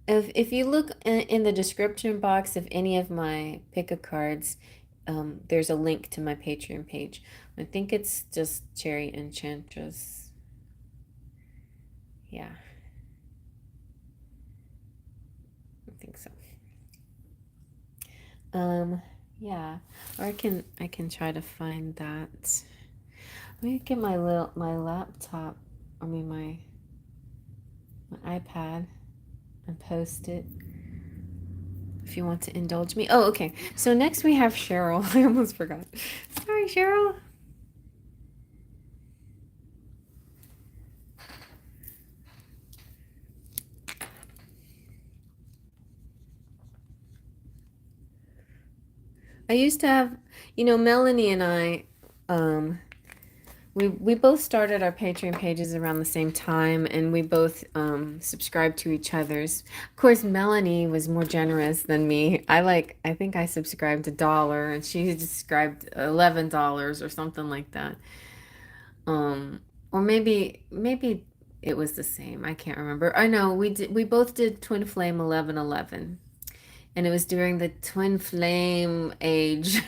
if you look in the description box of any of my pick a cards, there's a link to my Patreon page. I think it's just Cherry Enchantress. Yeah, I think so. Yeah, or I can try to find that. Let me get my laptop. I mean my iPad and post it. If you want to indulge me. Oh, okay. So next we have Cheryl. I almost forgot. Sorry, Cheryl. I used to have, Melanie and I, we both started our Patreon pages around the same time, and we both subscribed to each other's. Of course, Melanie was more generous than me. I think I subscribed $1, and she subscribed $11 or something like that. Or maybe it was the same. I can't remember. I know we both did Twin Flame 1111, and it was during the Twin Flame age,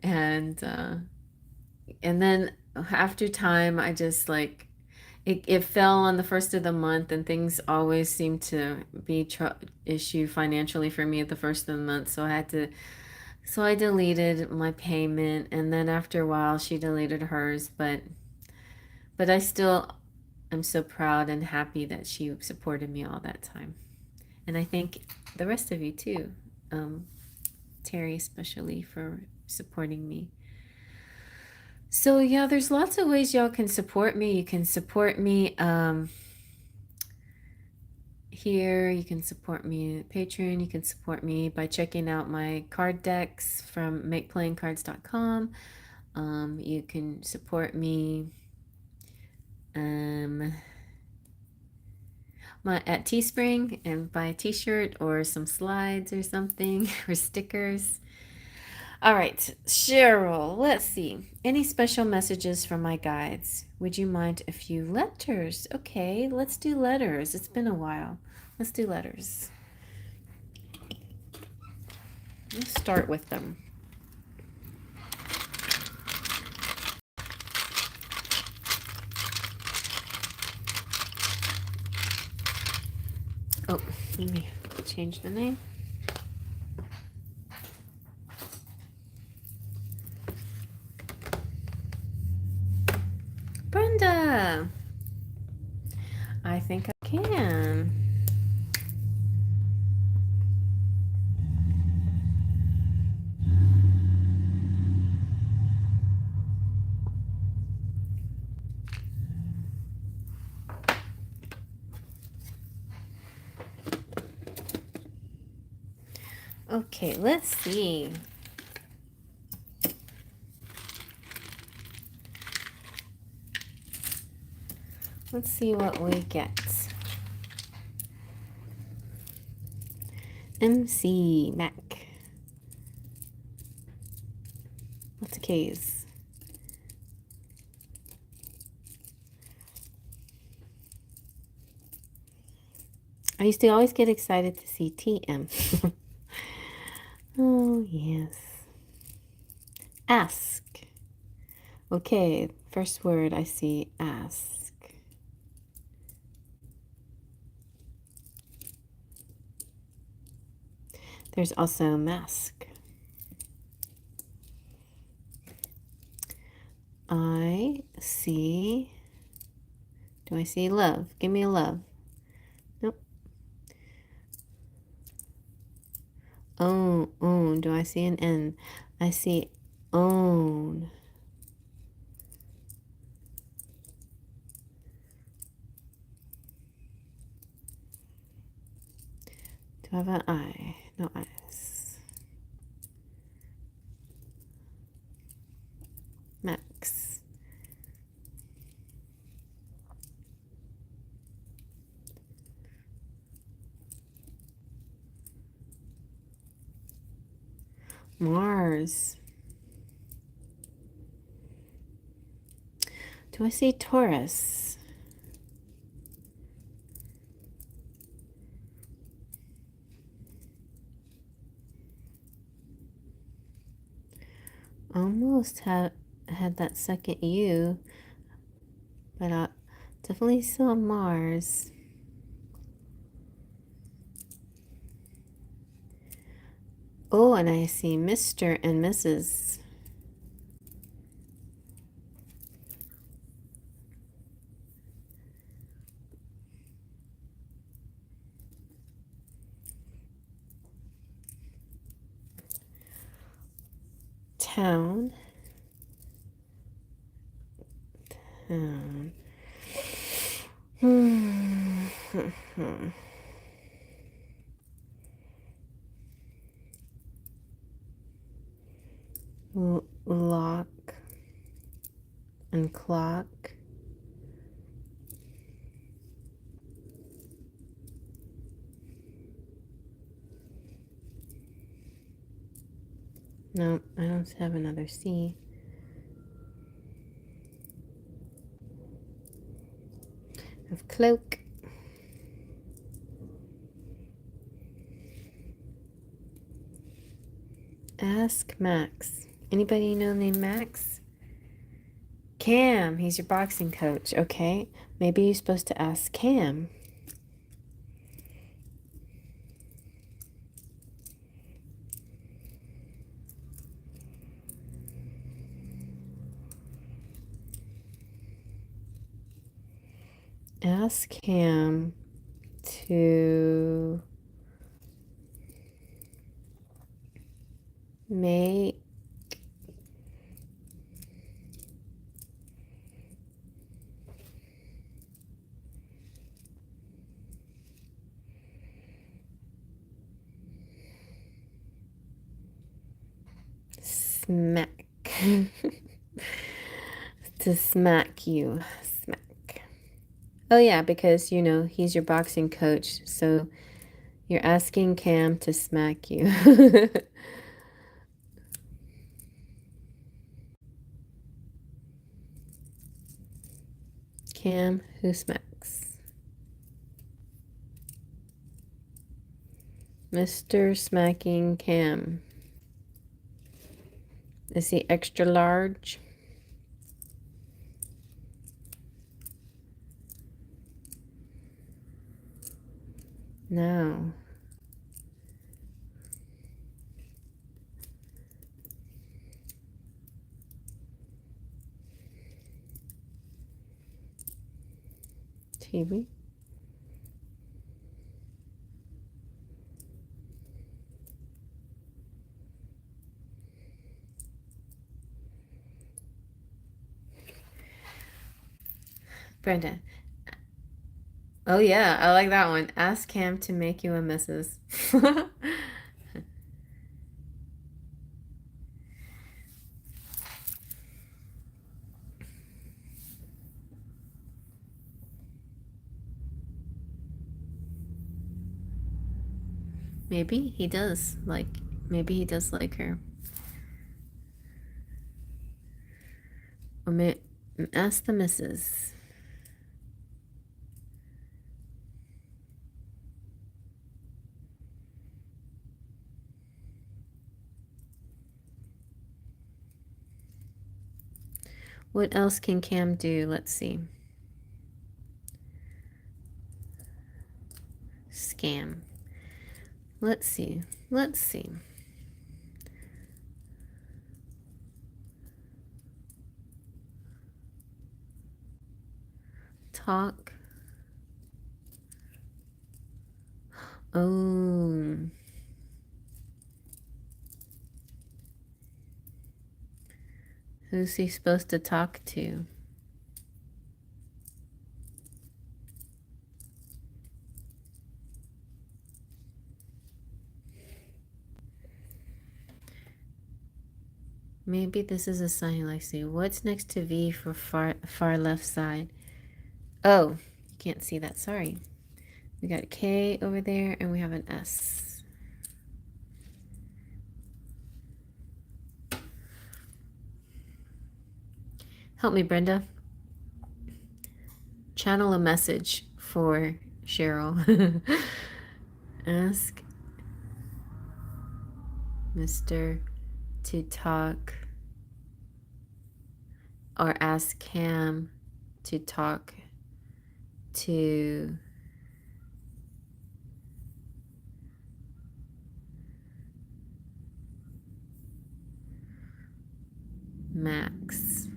and then after time, I just like it fell on the first of the month, and things always seem to be issue financially for me at the first of the month, so I deleted my payment, and then after a while she deleted hers, but I still am so proud and happy that she supported me all that time. And I thank the rest of you too, Terry especially, for supporting me. So yeah, there's lots of ways y'all can support me. You can support me here. You can support me at Patreon. You can support me by checking out my card decks from makeplayingcards.com. You can support me at Teespring and buy a t-shirt or some slides or something or stickers. All right, Cheryl, let's see. Any special messages from my guides? Would you mind a few letters? Okay, let's do letters. It's been a while. Let's do letters. Let's start with them. Oh, let me change the name. Brenda! I think I can. Okay, let's see. Let's see what we get. MC Mac. Lots of K's. I used to always get excited to see TM. Oh, yes. Ask. Okay, first word I see, ask. There's also mask. I see. Do I see love? Give me a love. Nope. Own. Do I see an N? I see own. Do I have an I? No eyes. Max. Mars. Do I see Taurus? Almost had that second U, but I definitely saw Mars. Oh, and I see Mr. and Mrs. Town. Town. Lock. And clock. No, I don't have another C. Of cloak. Ask Max. Anybody know named Max? Cam, he's your boxing coach. Okay, maybe you're supposed to ask Cam. Ask Cam to make smack. To smack you. Smack. Oh, yeah, because, you know, he's your boxing coach, so you're asking Cam to smack you. Cam, who smacks? Mr. Smacking Cam. Is he extra large? No. TV. Brenda. Oh, yeah, I like that one. Ask Cam to make you a missus. Maybe he does like her. Or ask the missus. What else can Cam do? Let's see. Scam. Let's see. Let's see. Talk. Oh. Who's he supposed to talk to? Maybe this is a sign like see. What's next to V for far left side? Oh, you can't see that. Sorry. We got a K over there and we have an S. Help me, Brenda. Channel a message for Cheryl. Ask Mr. to talk, or ask Cam to talk to Max.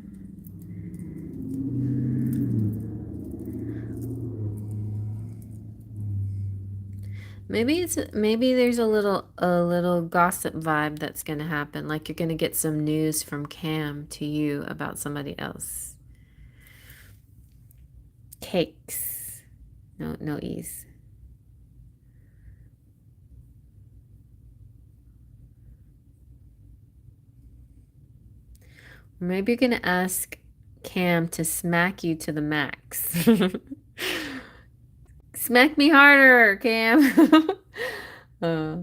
Maybe there's a little gossip vibe that's gonna happen. Like you're gonna get some news from Cam to you about somebody else. Cakes. No E's. Maybe you're gonna ask Cam to smack you to the max. Smack me harder, Cam. uh,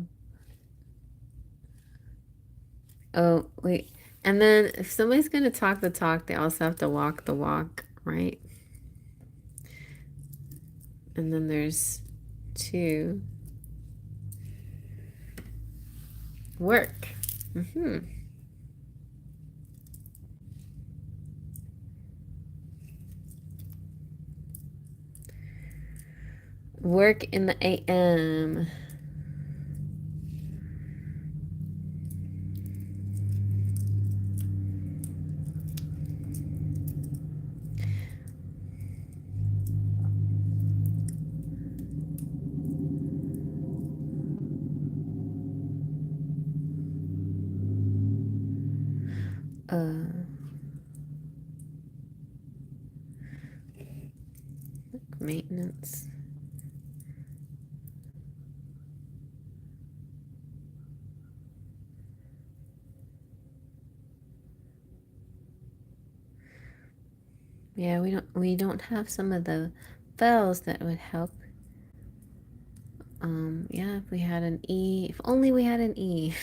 oh, wait. And then if somebody's going to talk the talk, they also have to walk the walk, right? And then there's 2. Work. Work in the AM. Maintenance. Yeah, we don't have some of the vowels that would help. Yeah, if we had an E, if only we had an E.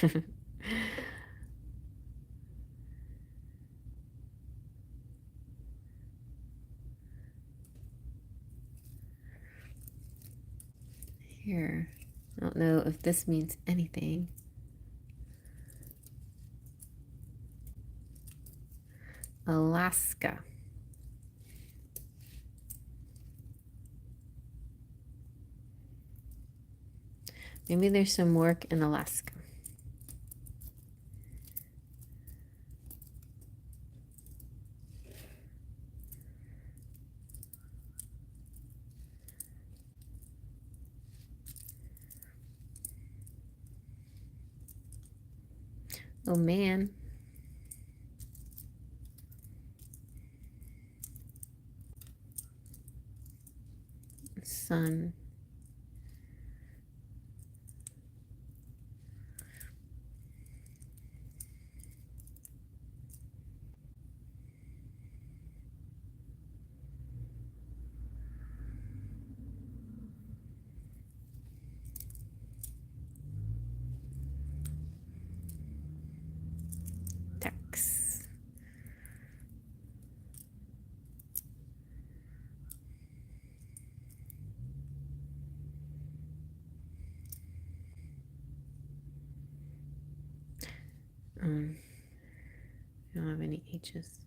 Here, I don't know if this means anything. Alaska. Maybe there's some work in Alaska. Oh man. Sun. Text. I don't have any H's.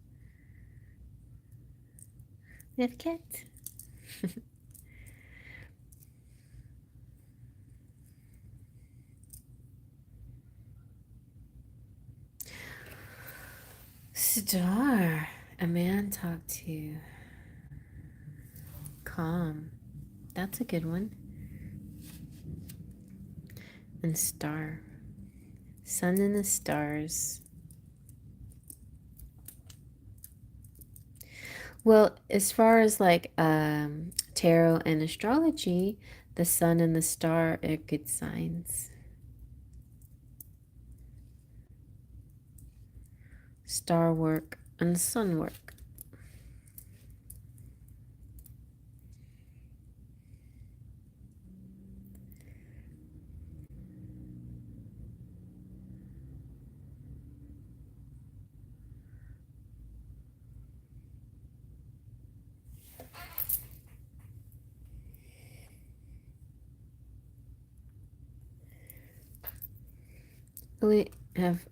We have cat. Star. A man talked to. Calm. That's a good one. And star. Sun and the stars. Well, as far as like tarot and astrology, the sun and the star are good signs. Star work and sun work.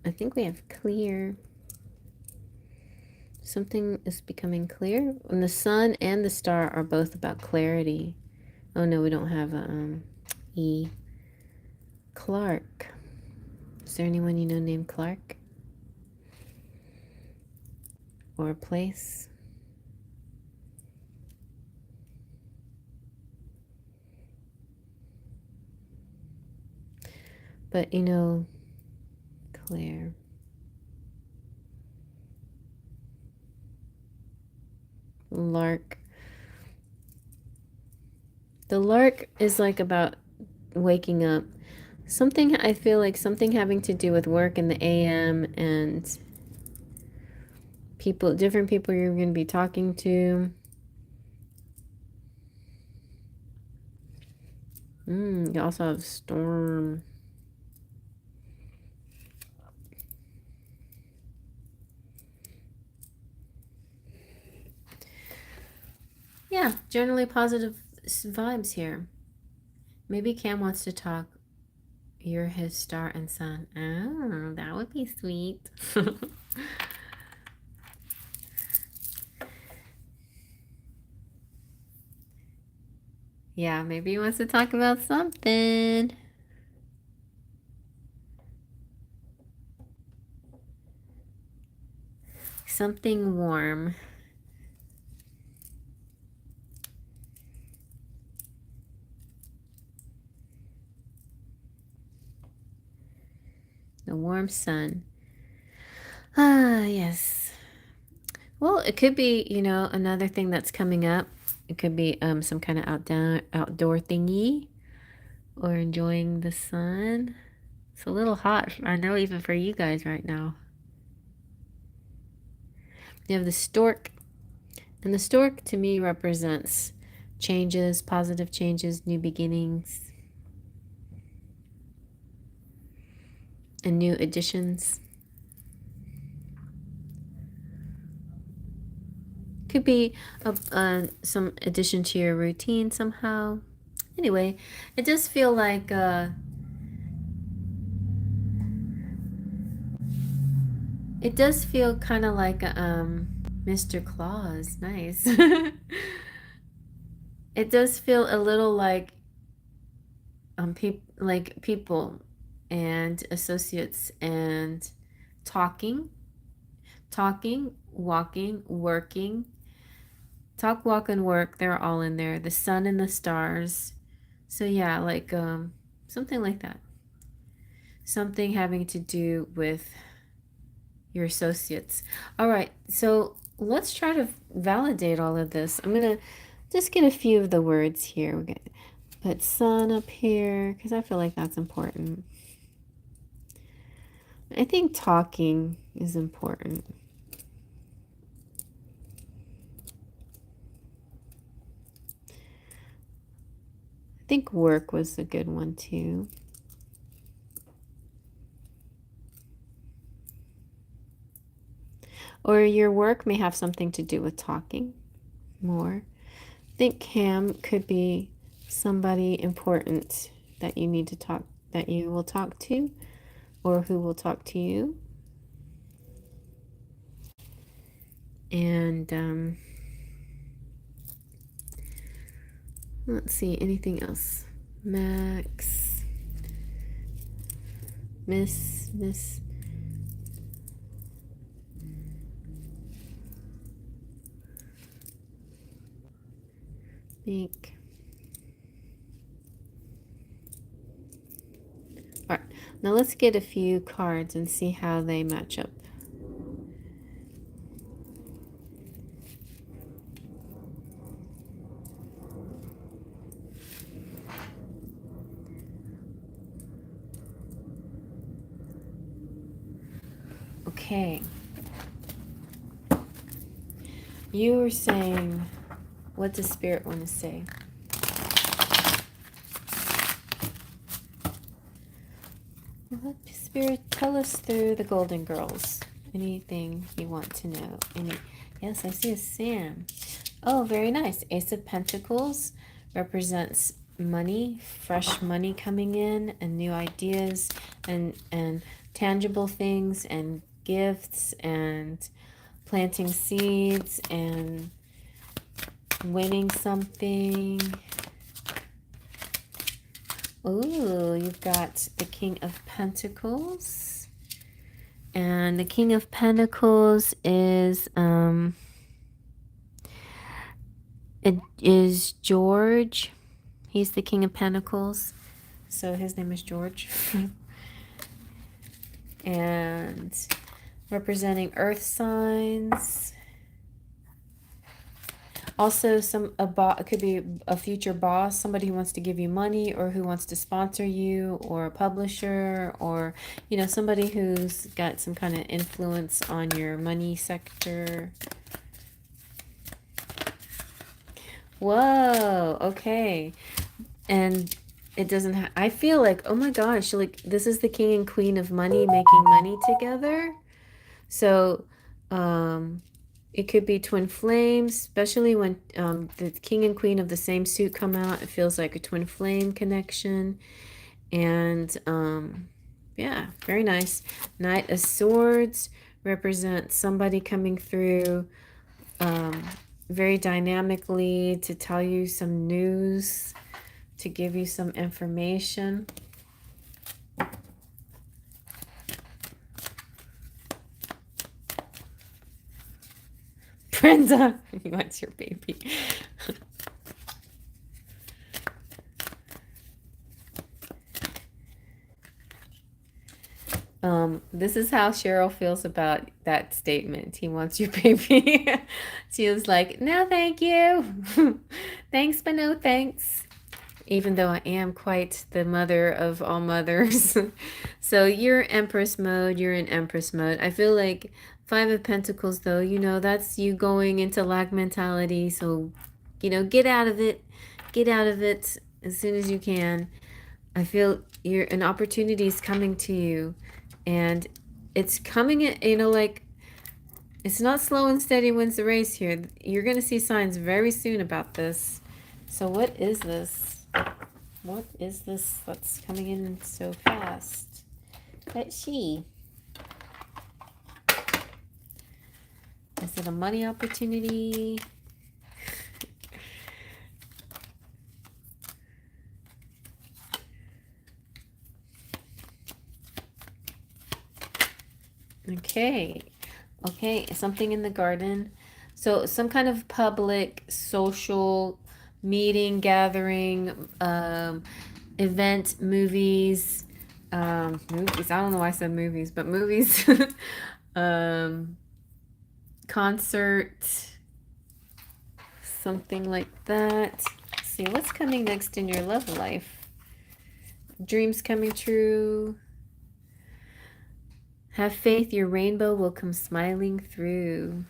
I think we have clear. Something is becoming clear. And the sun and the star are both about clarity. Oh no, we don't have a E. Clark. Is there anyone you know named Clark? Or a place? But you know, Claire. Lark. The lark is like about waking up. Something, I feel like something having to do with work in the AM and people, different people you're going to be talking to. You also have storm. Yeah, generally positive vibes here. Maybe Cam wants to talk. You're his star and sun. Oh, that would be sweet. Yeah, maybe he wants to talk about something. Something warm. The warm sun. Ah, yes. Well, it could be, you know, another thing that's coming up. It could be some kind of outdoor thingy, or enjoying the sun. It's a little hot, I know, even for you guys right now. You have the stork, and the stork to me represents changes, positive changes, new beginnings, and new additions. Could be some addition to your routine somehow. Anyway, it does feel like it does feel kind of like Mr. Claus. Nice. It does feel a little like people and associates and talking, walking, working. Talk, walk, and work, they're all in there. The sun and the stars. So yeah, like something like that. Something having to do with your associates. All right, so let's try to validate all of this. I'm going to just get a few of the words here. We're going to put sun up here because I feel like that's important. I think talking is important. I think work was a good one too. Or your work may have something to do with talking more. I think Cam could be somebody important that you need to talk, that you will talk to, or who will talk to you. And let's see, anything else? Max, Miss, Mink. All right, now let's get a few cards and see how they match up. Okay. You were saying, what does Spirit want to say? Let Spirit tell us through the Golden Girls. Anything you want to know? Yes, I see a Sam. Oh, very nice. Ace of Pentacles represents money, fresh money coming in, and new ideas, and tangible things, and gifts, and planting seeds, and winning something. Ooh, you've got the King of Pentacles. And the King of Pentacles is it is George. He's the King of Pentacles. So his name is George. And representing earth signs. Also, it could be a future boss, somebody who wants to give you money or who wants to sponsor you, or a publisher, or somebody who's got some kind of influence on your money sector. Whoa, okay. And it doesn't I feel like, oh my gosh, like this is the king and queen of money making money together. So, it could be twin flames, especially when the king and queen of the same suit come out. It feels like a twin flame connection. And yeah, very nice. Knight of Swords represents somebody coming through very dynamically to tell you some news, to give you some information. Brenda, he wants your baby. This is how Cheryl feels about that statement. He wants your baby. She was like, no, thank you. Thanks, but no thanks. Even though I am quite the mother of all mothers. So you're Empress mode. You're in Empress mode. I feel like Five of Pentacles, though, that's you going into lack mentality. So, get out of it. Get out of it as soon as you can. I feel an opportunity is coming to you. And it's coming in, like, it's not slow and steady wins the race here. You're going to see signs very soon about this. So what is this? What is this that's coming in so fast? Let's see. Is it a money opportunity? Okay. Okay, something in the garden. So some kind of public social meeting, gathering, event, movies. Movies. I don't know why I said movies, but movies. Concert. Something like that. Let's see, what's coming next in your love life? Dreams coming true. Have faith, your rainbow will come smiling through.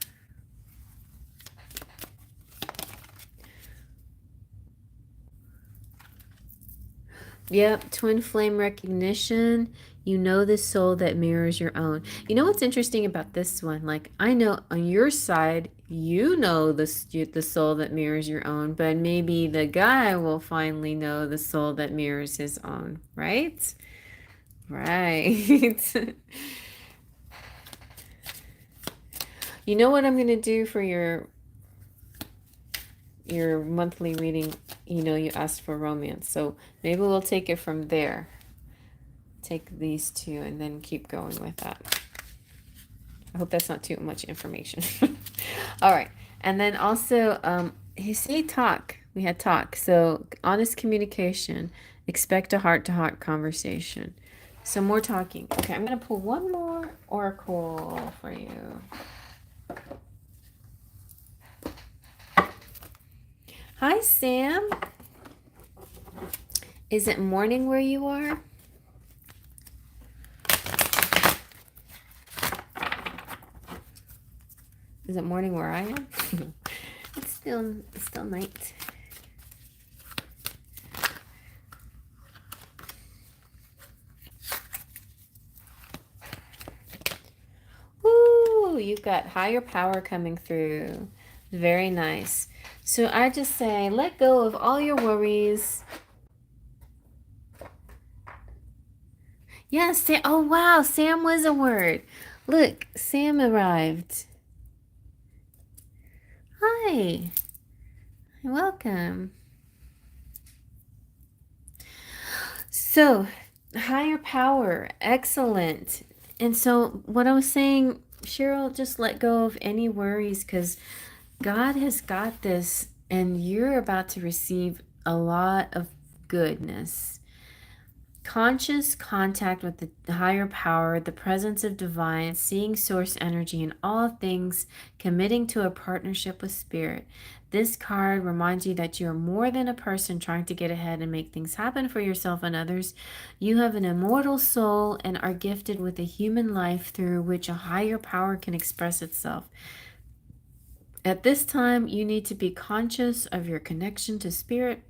Yep, twin flame recognition. You know the soul that mirrors your own. You know what's interesting about this one? Like, I know on your side, you know the soul that mirrors your own, but maybe the guy will finally know the soul that mirrors his own, right? Right. You know what I'm going to do for your monthly reading? You asked for romance. So maybe we'll take it from there. Take these two and then keep going with that. I hope that's not too much information. All right. And then also, you see talk. We had talk. So honest communication. Expect a heart-to-heart conversation. So more talking. Okay, I'm going to pull one more oracle for you. Hi, Sam. Is it morning where you are? Is it morning where I am? It's still night. Woo! You've got higher power coming through. Very nice. So I just say, let go of all your worries. Yes, oh wow, Sam was a word. Look, Sam arrived. Hi. Welcome. So, higher power, excellent. And so what I was saying, Cheryl, just let go of any worries because God has got this and you're about to receive a lot of goodness. Conscious contact with the higher power, the presence of divine, seeing source energy in all things, committing to a partnership with spirit. This card reminds you that you are more than a person trying to get ahead and make things happen for yourself and others. You have an immortal soul and are gifted with a human life through which a higher power can express itself. At this time, you need to be conscious of your connection to spirit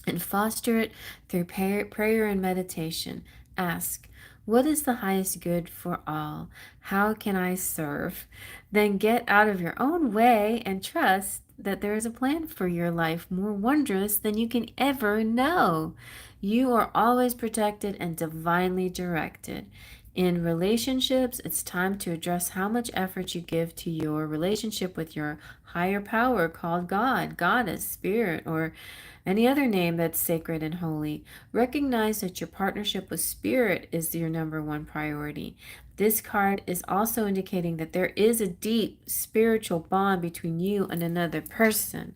and foster it through prayer and meditation. Ask, what is the highest good for all? How can I serve? Then get out of your own way and trust that there is a plan for your life more wondrous than you can ever know. You are always protected and divinely directed. In relationships, it's time to address how much effort you give to your relationship with your higher power called God, Goddess, Spirit, or any other name that's sacred and holy. Recognize that your partnership with Spirit is your number one priority. This card is also indicating that there is a deep spiritual bond between you and another person.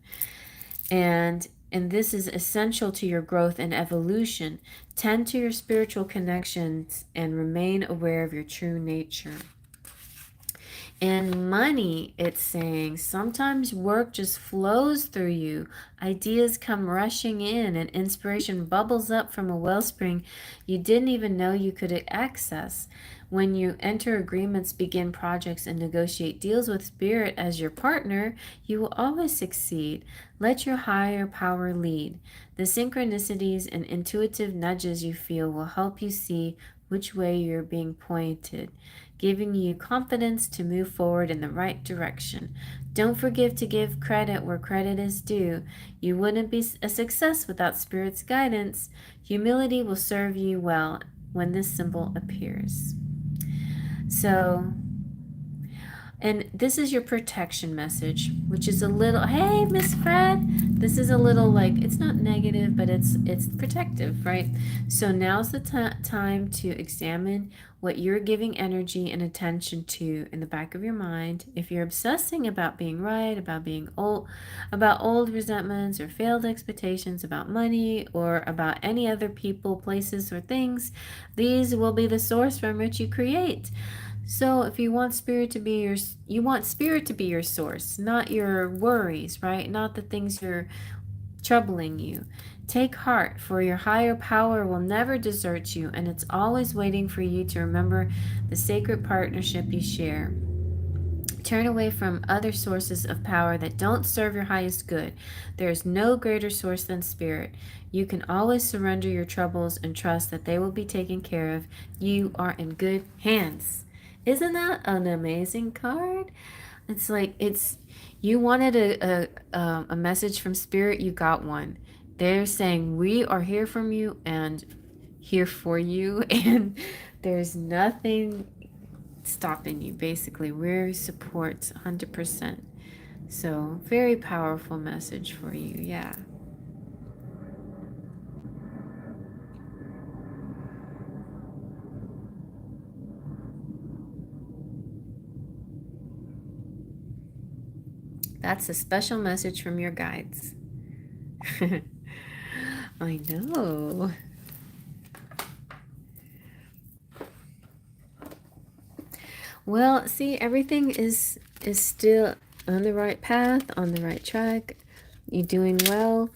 And this is essential to your growth and evolution. Tend to your spiritual connections and remain aware of your true nature. And money, it's saying, sometimes work just flows through you. Ideas come rushing in and inspiration bubbles up from a wellspring you didn't even know you could access. When you enter agreements, begin projects, and negotiate deals with Spirit as your partner, you will always succeed. Let your higher power lead. The synchronicities and intuitive nudges you feel will help you see which way you're being pointed, giving you confidence to move forward in the right direction. Don't forget to give credit where credit is due. You wouldn't be a success without Spirit's guidance. Humility will serve you well when this symbol appears. So, and this is your protection message, which is a little, hey, Miss Fred, this is a little like, it's not negative, but it's protective, right? So now's the time to examine what you're giving energy and attention to in the back of your mind. If you're obsessing about being right, about being old, about old resentments or failed expectations about money or about any other people, places, or things, these will be the source from which you create. So if you want spirit to be your source, not your worries, right? Not the things you're troubling you. Take heart, for your higher power will never desert you, and it's always waiting for you to remember the sacred partnership you share. Turn away from other sources of power that don't serve your highest good. There is no greater source than spirit. You can always surrender your troubles and trust that they will be taken care of. You are in good hands. Isn't that an amazing card? It's like you wanted a message from spirit, you got one. They're saying we are here from you and here for you, and there's nothing stopping you. Basically, we're support 100%. So very powerful message for you. Yeah. That's a special message from your guides. I know. Well, see, everything is still on the right path, on the right track. You're doing well.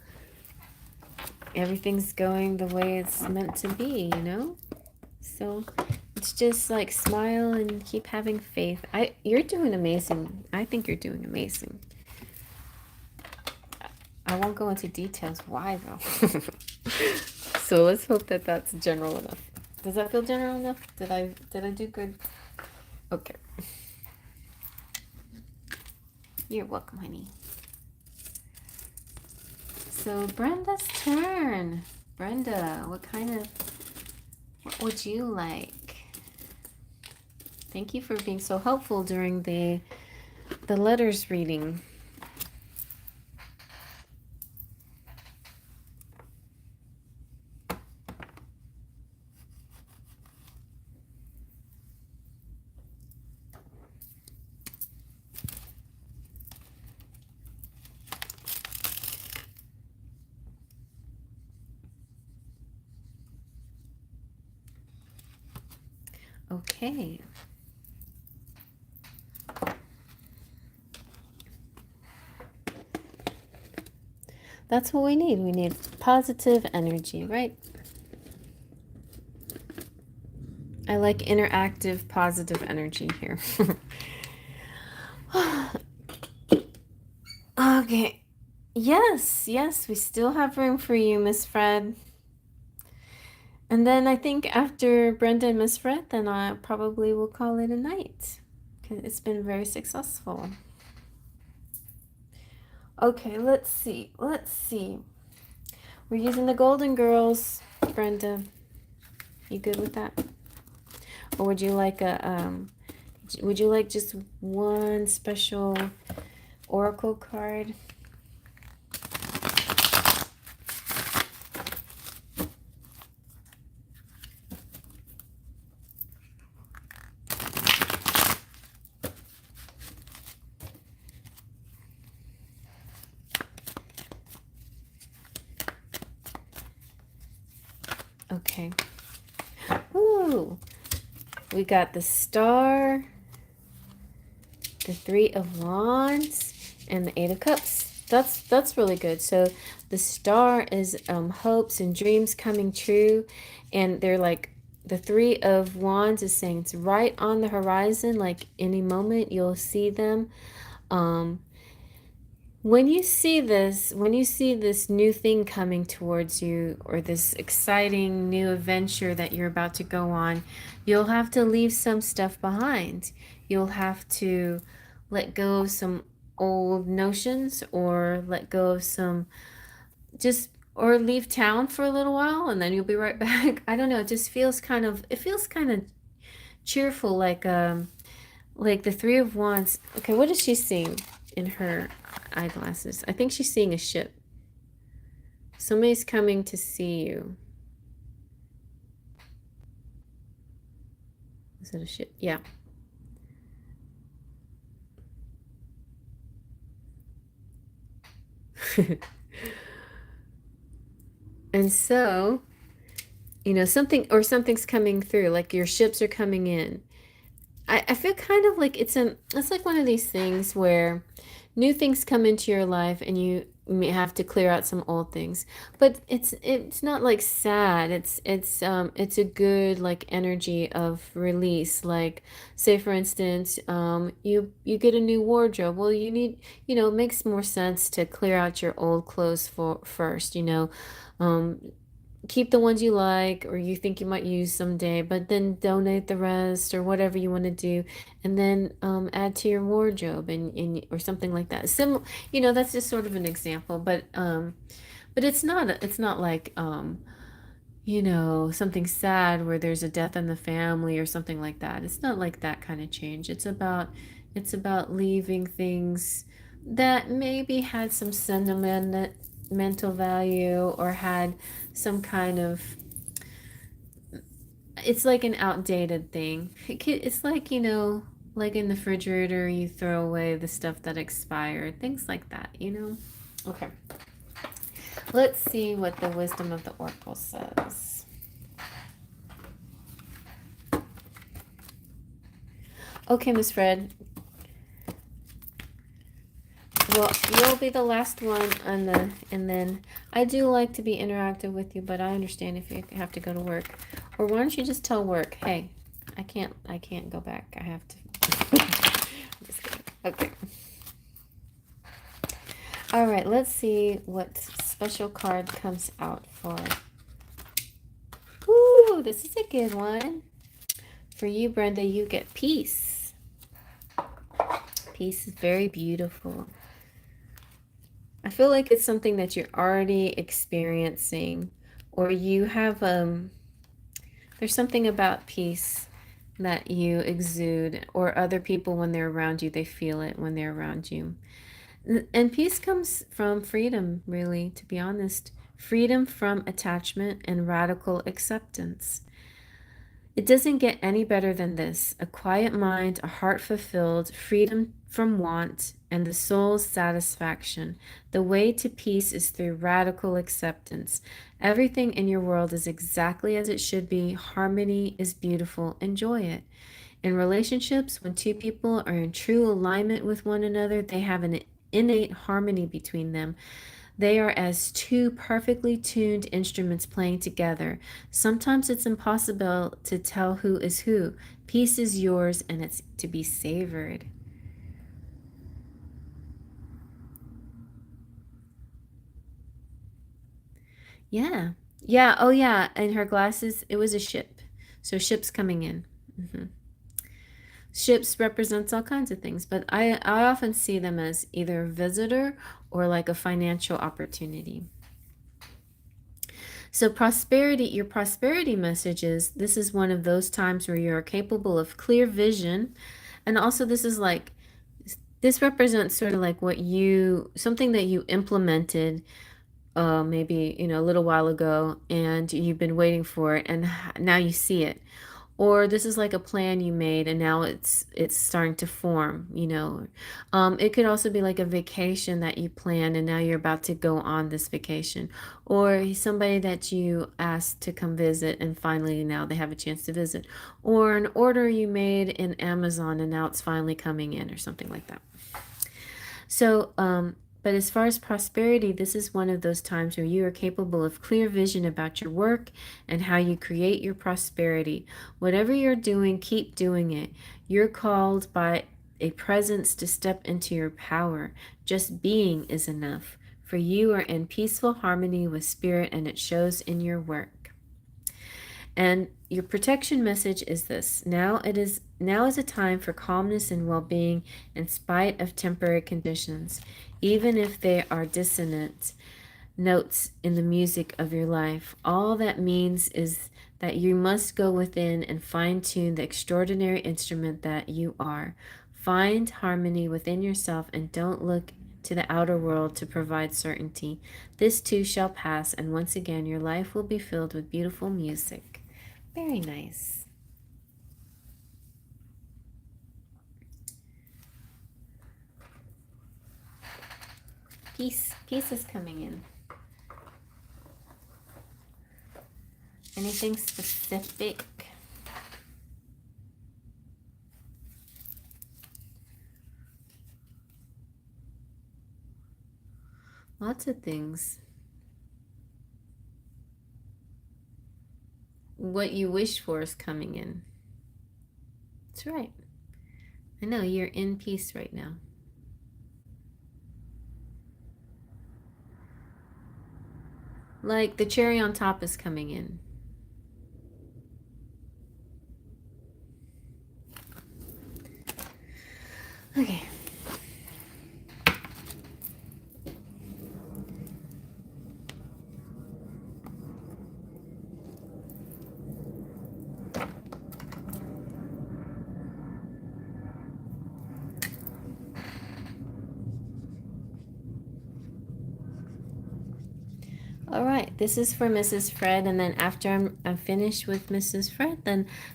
Everything's going the way it's meant to be, you know? So it's just like smile and keep having faith. You're doing amazing. I think you're doing amazing. I won't go into details why though. So let's hope that that's general enough. Does that feel general enough? Did I do good? Okay. You're welcome, honey. So Brenda's turn. Brenda, what would you like? Thank you for being so helpful during the letters reading. Okay. That's what we need. We need positive energy, right? I like interactive, positive energy here. Okay. Yes, yes, we still have room for you, Miss Fred. And then I think after Brenda and Miss Fred, then I probably will call it a night. It's been very successful. Okay, let's see. Let's see. We're using the Golden Girls, Brenda. You good with that? Or would you like just one special oracle card? Okay. Ooh. We got the Star, the Three of Wands, and the Eight of Cups. That's really good. So the Star is hopes and dreams coming true, and they're like the Three of Wands is saying it's right on the horizon, like any moment you'll see them. When you see this new thing coming towards you, or this exciting new adventure that you're about to go on, you'll have to leave some stuff behind. You'll have to let go of some old notions, or let go of some, or leave town for a little while and then you'll be right back. I don't know, it just feels kind of cheerful, like the Three of Wands. Okay, what is she seeing in her eyeglasses? I think she's seeing a ship. Somebody's coming to see you. Is it a ship? Yeah. And so, something's coming through, like your ships are coming in. I feel kind of like it's like one of these things where new things come into your life and you may have to clear out some old things, but it's not like sad. It's a good, like, energy of release. Like, say for instance, you get a new wardrobe. Well, you need, it makes more sense to clear out your old clothes first, keep the ones you like or you think you might use someday, but then donate the rest or whatever you want to do, and then add to your wardrobe, or something like that. That's just sort of an example, but it's not like something sad where there's a death in the family or something like that. It's not like that kind of change. It's about leaving things that maybe had some sentimental value, or had some kind of, it's like an outdated thing. It's like, like in the refrigerator, you throw away the stuff that expired, things like that. Okay. Let's see what the wisdom of the oracle says. Okay, Miss Fred. Well, you'll be the last one and then I do like to be interactive with you, but I understand if you have to go to work. Or why don't you just tell work, hey, I can't go back. I have to. I'm just kidding. Okay. All right, let's see what special card comes out for. Ooh, this is a good one. For you, Brenda, you get peace. Peace is very beautiful. I feel like it's something that you're already experiencing, or you have, there's something about peace that you exude, or other people, when they're around you, they feel it when they're around you. And peace comes from freedom, really, to be honest. Freedom from attachment and radical acceptance. It doesn't get any better than this. A quiet mind, a heart fulfilled, freedom from want, and the soul's satisfaction. The way to peace is through radical acceptance. Everything in your world is exactly as it should be. Harmony is beautiful. Enjoy it. In relationships, when two people are in true alignment with one another, they have an innate harmony between them. They are as two perfectly tuned instruments playing together. Sometimes it's impossible to tell who is who. Peace is yours and it's to be savored. Yeah. Yeah. Oh, yeah. And her glasses, it was a ship. So ships coming in. Ships represents all kinds of things, but I often see them as either a visitor or like a financial opportunity. So prosperity, your prosperity messages, this is one of those times where you're capable of clear vision. And also this represents sort of like something that you implemented maybe, a little while ago and you've been waiting for it and now you see it. Or this is like a plan you made and now it's starting to form. It could also be like a vacation that you planned and now you're about to go on this vacation. Or somebody that you asked to come visit and finally now they have a chance to visit. Or an order you made in Amazon and now it's finally coming in or something like that. So, but as far as prosperity, this is one of those times where you are capable of clear vision about your work and how you create your prosperity. Whatever you're doing, keep doing it. You're called by a presence to step into your power. Just being is enough. For you are in peaceful harmony with spirit and it shows in your work. And your protection message is this. Now is a time for calmness and well-being in spite of temporary conditions, even if they are dissonant notes in the music of your life. All that means is that you must go within and fine-tune the extraordinary instrument that you are. Find harmony within yourself and don't look to the outer world to provide certainty. This too shall pass, and once again your life will be filled with beautiful music. Very nice. Peace is coming in. Anything specific? Lots of things. What you wish for is coming in. That's right. I know you're in peace right now. Like the cherry on top is coming in. Okay. All right, this is for Mrs. Fred, and then after I'm finished with Mrs. Fred,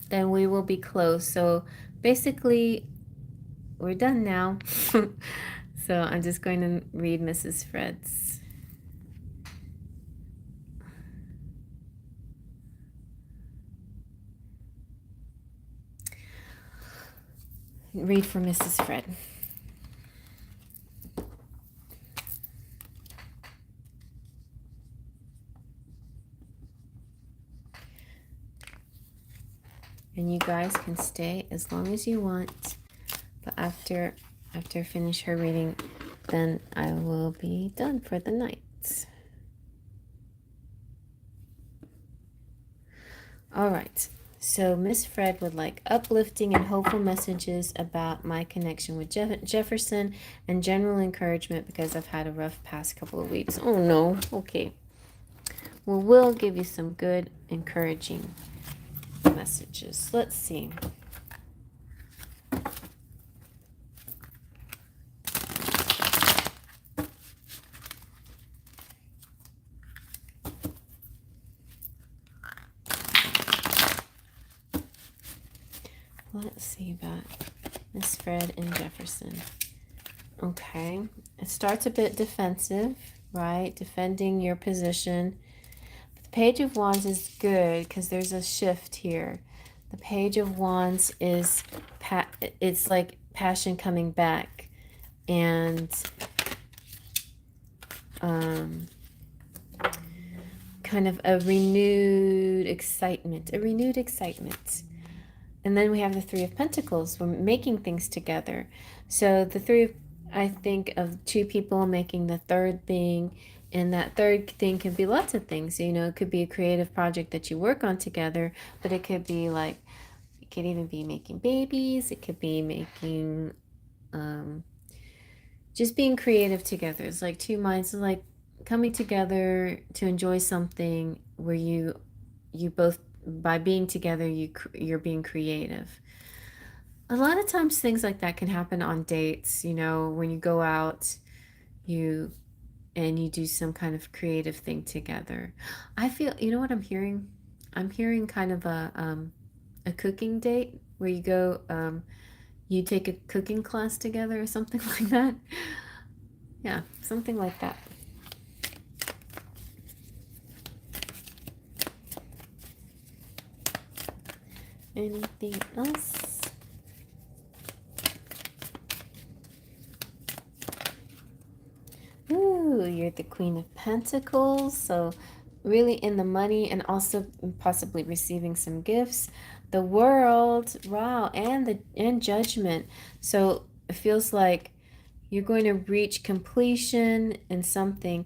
then we will be closed. So basically, we're done now. So I'm just going to read Mrs. Fred's. Read for Mrs. Fred. And you guys can stay as long as you want. But after I finish her reading, then I will be done for the night. All right. So Miss Fred would like uplifting and hopeful messages about my connection with Jefferson and general encouragement because I've had a rough past couple of weeks. Oh no. Okay. Well, we'll give you some good encouraging messages. Let's see. let's see about Miss Fred and Jefferson. Okay, it starts a bit defensive, right? Defending your position. The Page of Wands is good because there's a shift here. The Page of Wands is, it's like passion coming back, and kind of a renewed excitement, And then we have the Three of Pentacles. We're making things together. So the three of, I think of two people making the third thing, and that third thing can be lots of things. You know, it could be a creative project that you work on together, but it could be like, it could even be making babies. It could be making, just being creative together. It's like two minds, like coming together to enjoy something where you both, by being together, you're being creative. A lot of times things like that can happen on dates, you know, when you go out, you do some kind of creative thing together. I feel, you know what I'm hearing? I'm hearing kind of a cooking date where you go, you take a cooking class together or something like that. Yeah, something like that. Anything else? Ooh, you're the Queen of Pentacles, so really in the money and also possibly receiving some gifts. The World, wow, and Judgment. So it feels like you're going to reach completion in something.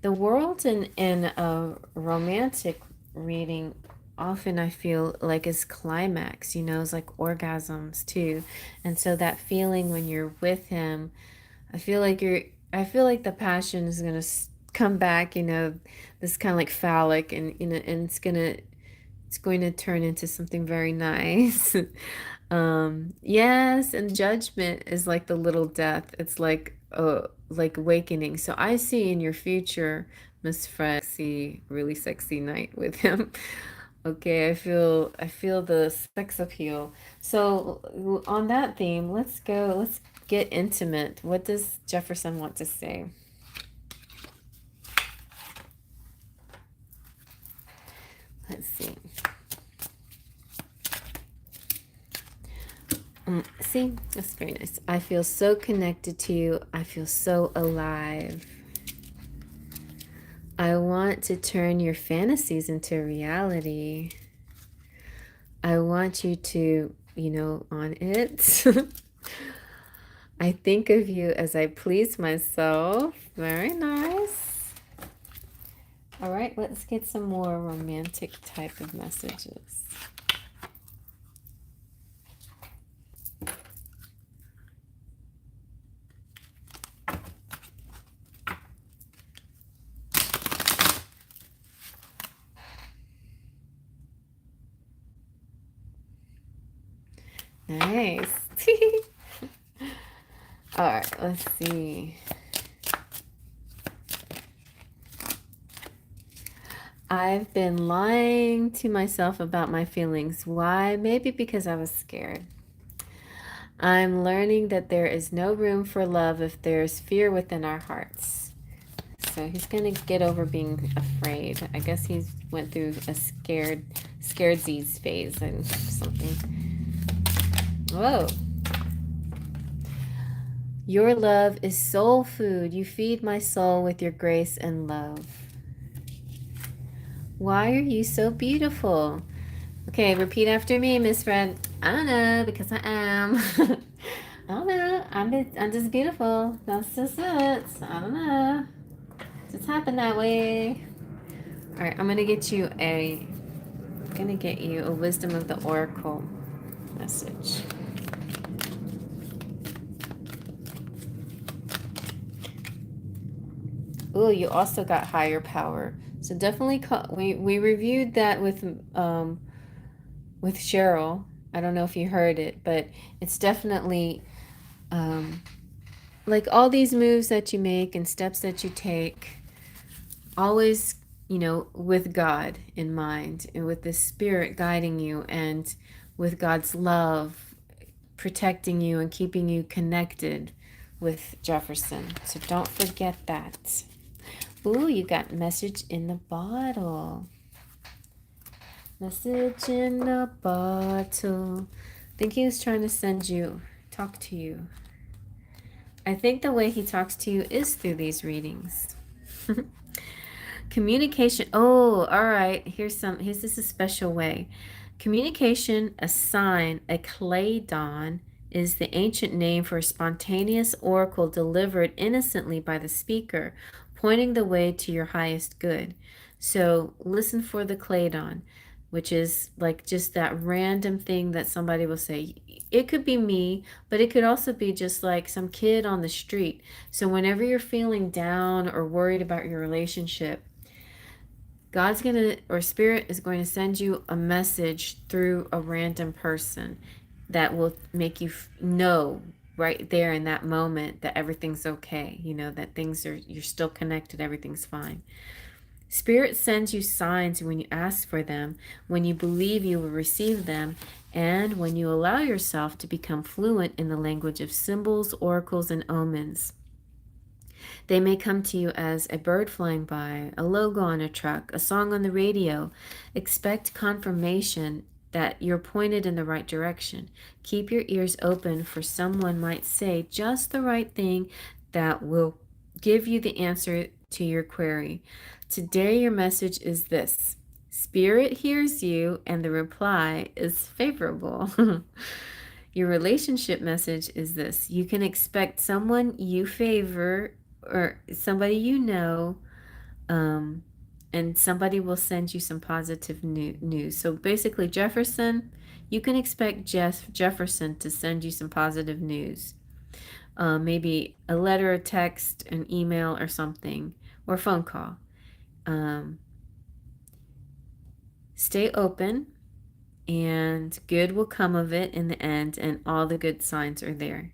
The World in a romantic reading often I feel like is climax, you know, it's like orgasms too. And so that feeling when you're with him, I feel like the passion is going to come back, you know, this kind of like phallic, and you know, and it's going to turn into something very nice. Yes, and Judgment is like the little death. It's like awakening. So I see in your future, Miss Fred, see really sexy night with him. Okay, I feel the sex appeal. So on that theme, let's get intimate. What does Jefferson want to say? Let's see. See, that's very nice. I feel so connected to you. I feel so alive. I want to turn your fantasies into reality. I want you to, you know, on it. I think of you as I please myself. Very nice. All right, let's get some more romantic type of messages. Nice. All right, let's see. I've been lying to myself about my feelings. Why? Maybe because I was scared. I'm learning that there is no room for love if there's fear within our hearts. So he's going to get over being afraid. I guess he's went through a scaredsies phase and something. Whoa. Your love is soul food. You feed my soul with your grace and love. Why are you so beautiful? Okay, repeat after me, Miss Fred. I don't know, because I am. I don't know. I'm just beautiful. That's just it. I don't know. Just happened that way. All right, I'm gonna get you a wisdom of the oracle message. Oh, you also got higher power. So definitely we reviewed that with Cheryl. I don't know if you heard it, but it's definitely like all these moves that you make and steps that you take, always, you know, with God in mind and with the spirit guiding you and with God's love protecting you and keeping you connected with Jefferson. So don't forget that. Ooh, you got message in the bottle. Message in the bottle. I think he was trying to talk to you. I think the way he talks to you is through these readings. Communication. Oh, all right. Here's this a special way. Communication, a sign, a claydon, is the ancient name for a spontaneous oracle delivered innocently by the speaker, pointing the way to your highest good. So listen for the claydon, which is like just that random thing that somebody will say. It could be me, but it could also be just like some kid on the street. So whenever you're feeling down or worried about your relationship, God's going to, or Spirit is going to send you a message through a random person that will make you know right there in that moment that everything's okay. You know, that you're still connected, everything's fine. Spirit sends you signs when you ask for them, when you believe you will receive them, and when you allow yourself to become fluent in the language of symbols, oracles, and omens. They may come to you as a bird flying by, a logo on a truck, a song on the radio. Expect confirmation that you're pointed in the right direction. Keep your ears open, for someone might say just the right thing that will give you the answer to your query. Today, your message is this: Spirit hears you, and the reply is favorable. Your relationship message is this: you can expect someone you favor or somebody you know, and somebody will send you some positive news. So basically, Jefferson, you can expect Jefferson to send you some positive news. Maybe a letter, a text, an email, or something, or a phone call. Stay open, and good will come of it in the end, and all the good signs are there.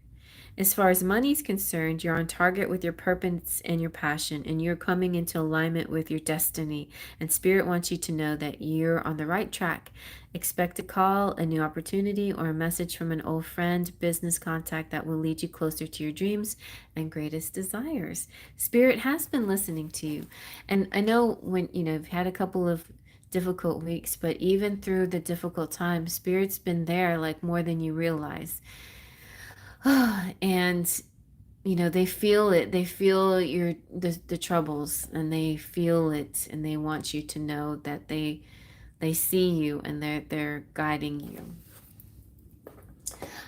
As far as money is concerned, you're on target with your purpose and your passion, and you're coming into alignment with your destiny. And Spirit wants you to know that you're on the right track. Expect a call, a new opportunity, or a message from an old friend, business contact that will lead you closer to your dreams and greatest desires. Spirit has been listening to you. And I know when, you've had a couple of difficult weeks, but even through the difficult times, Spirit's been there like more than you realize. And they feel it, they feel the troubles, and they feel it, and they want you to know that they see you, and they're guiding you.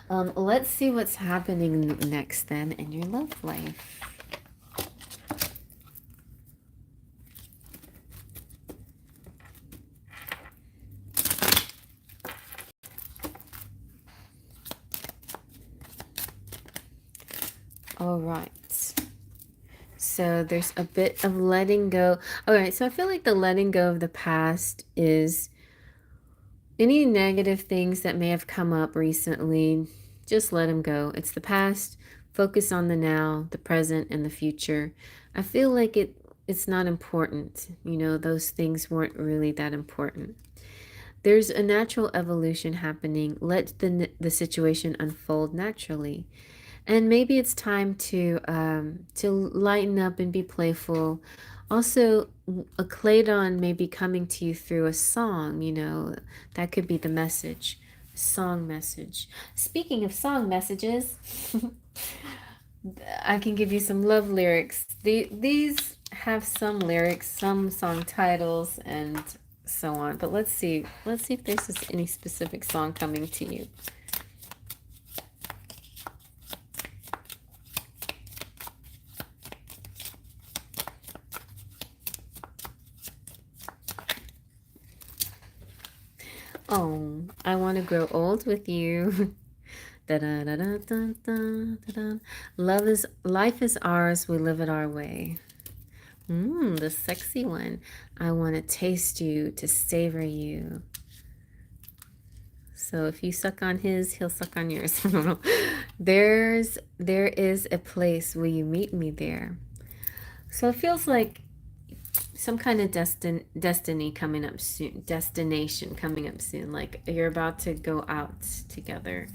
Let's see what's happening next then in your love life. All right. So there's a bit of letting go. All right. So I feel like the letting go of the past is any negative things that may have come up recently. Just let them go. It's the past. Focus on the now, the present, and the future. I feel like it's not important. Those things weren't really that important. There's a natural evolution happening. Let the situation unfold naturally. And maybe it's time to lighten up and be playful. Also, a claydon may be coming to you through a song. That could be the message, song message. Speaking of song messages, I can give you some love lyrics. These have some lyrics, some song titles, and so on. But let's see if there's any specific song coming to you. Oh, I want to grow old with you. Life is ours, we live it our way. The sexy one. I want to taste you, to savor you. So if you suck on his, he'll suck on yours. There is a place, will you meet me there? So it feels like some kind of destiny coming up soon, destination coming up soon, like you're about to go out together.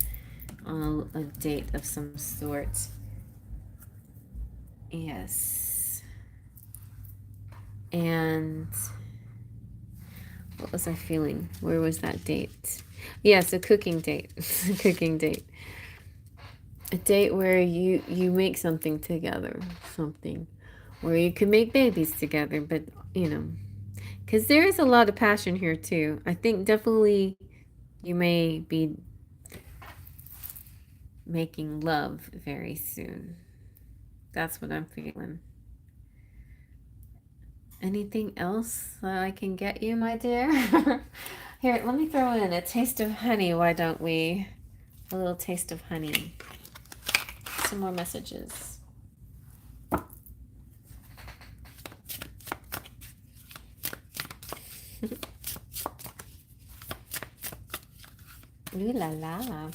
on a date of some sort. Yes. And what was I feeling? Where was that date? Yes, a cooking date. A cooking date. A date where you make something together. Something where you can make babies together, but because there is a lot of passion here too. I think definitely you may be making love very soon. That's what I'm feeling. Anything else that I can get you, my dear? Here, let me throw in a taste of honey. Why don't we? A little taste of honey. Some more messages. Ooh la la.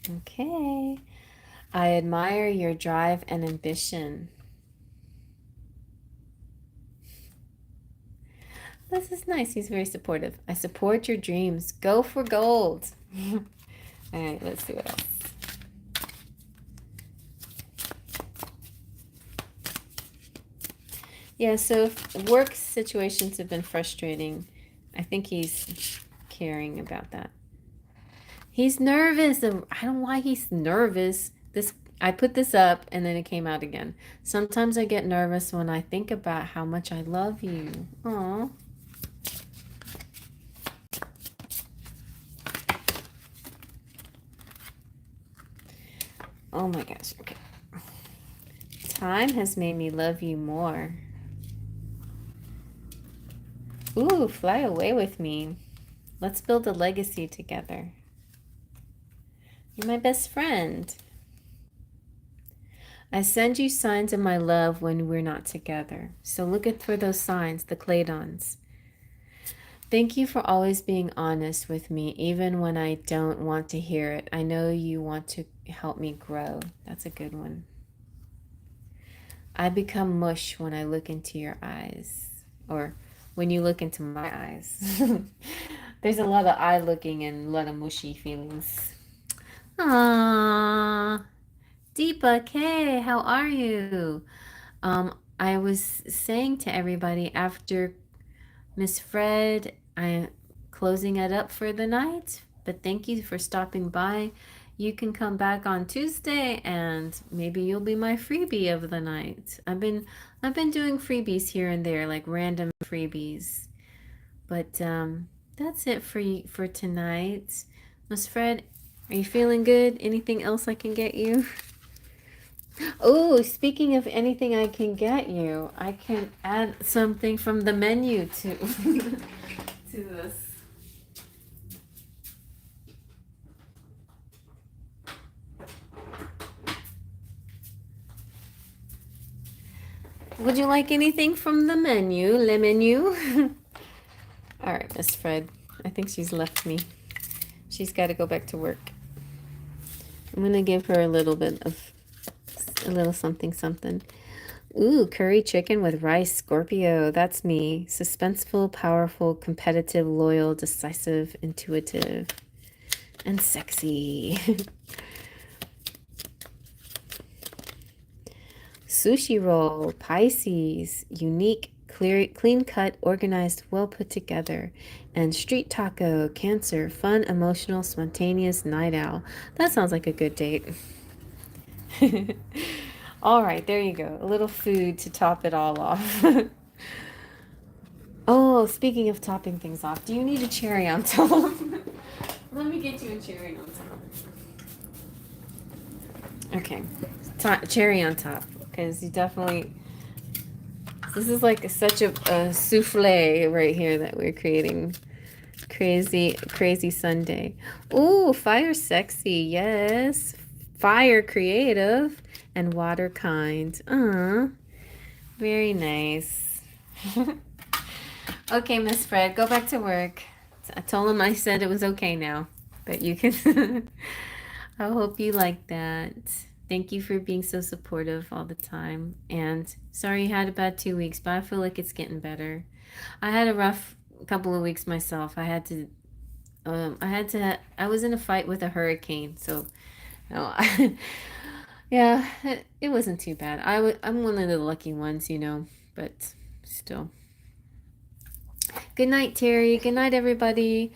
Okay. I admire your drive and ambition. This is nice. He's very supportive. I support your dreams. Go for gold. All right, let's see what else. Yeah, so if work situations have been frustrating, I think he's caring about that. He's nervous. I don't know why he's nervous. I put this up and then it came out again. Sometimes I get nervous when I think about how much I love you. Aw. Oh my gosh. Okay. Time has made me love you more. Ooh, fly away with me. Let's build a legacy together. You're my best friend. I send you signs of my love when we're not together. So look for those signs, the cladons. Thank you for always being honest with me, even when I don't want to hear it. I know you want to help me grow. That's a good one. I become mush when I look into your eyes. Or when you look into my eyes. There's a lot of eye looking and a lot of mushy feelings. Aww. Deepa K, how are you? I was saying to everybody after Miss Fred, I'm closing it up for the night, but thank you for stopping by. You can come back on Tuesday and maybe you'll be my freebie of the night. I've been doing freebies here and there, like random freebies. But that's it for tonight. Miss Fred, are you feeling good? Anything else I can get you? Oh, speaking of anything I can get you, I can add something from the menu to to this. Would you like anything from the menu? Le menu? All right, Miss Fred. I think she's left me. She's got to go back to work. I'm going to give her a little something something. Ooh, curry chicken with rice, Scorpio. That's me. Suspenseful, powerful, competitive, loyal, decisive, intuitive, and sexy. Sushi roll, Pisces. Unique, clean cut, organized, well put together. And street taco, Cancer. Fun, emotional, spontaneous, night owl. That sounds like a good date. All right, there you go. A little food to top it all off. Oh, speaking of topping things off, do you need a cherry on top? Let me get you a cherry on top. Okay, cherry on top, because you definitely... This is like such a souffle right here that we're creating. Crazy Sunday. Ooh, fire sexy, yes. Fire creative and water kind. Very nice. Okay, Miss Fred, go back to work. I told him I said it was okay now, but you can. I hope you like that. Thank you for being so supportive all the time. And sorry you had a bad 2 weeks, but I feel like it's getting better. I had a rough couple of weeks myself. I had to I was in a fight with a hurricane, so no, yeah, it wasn't too bad. I'm one of the lucky ones, but still. Good night, Terry. Good night, everybody.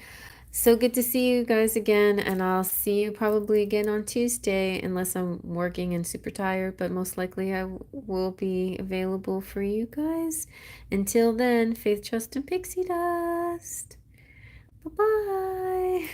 So good to see you guys again, and I'll see you probably again on Tuesday, unless I'm working and super tired, but most likely I will be available for you guys. Until then, faith, trust, and pixie dust. Bye-bye.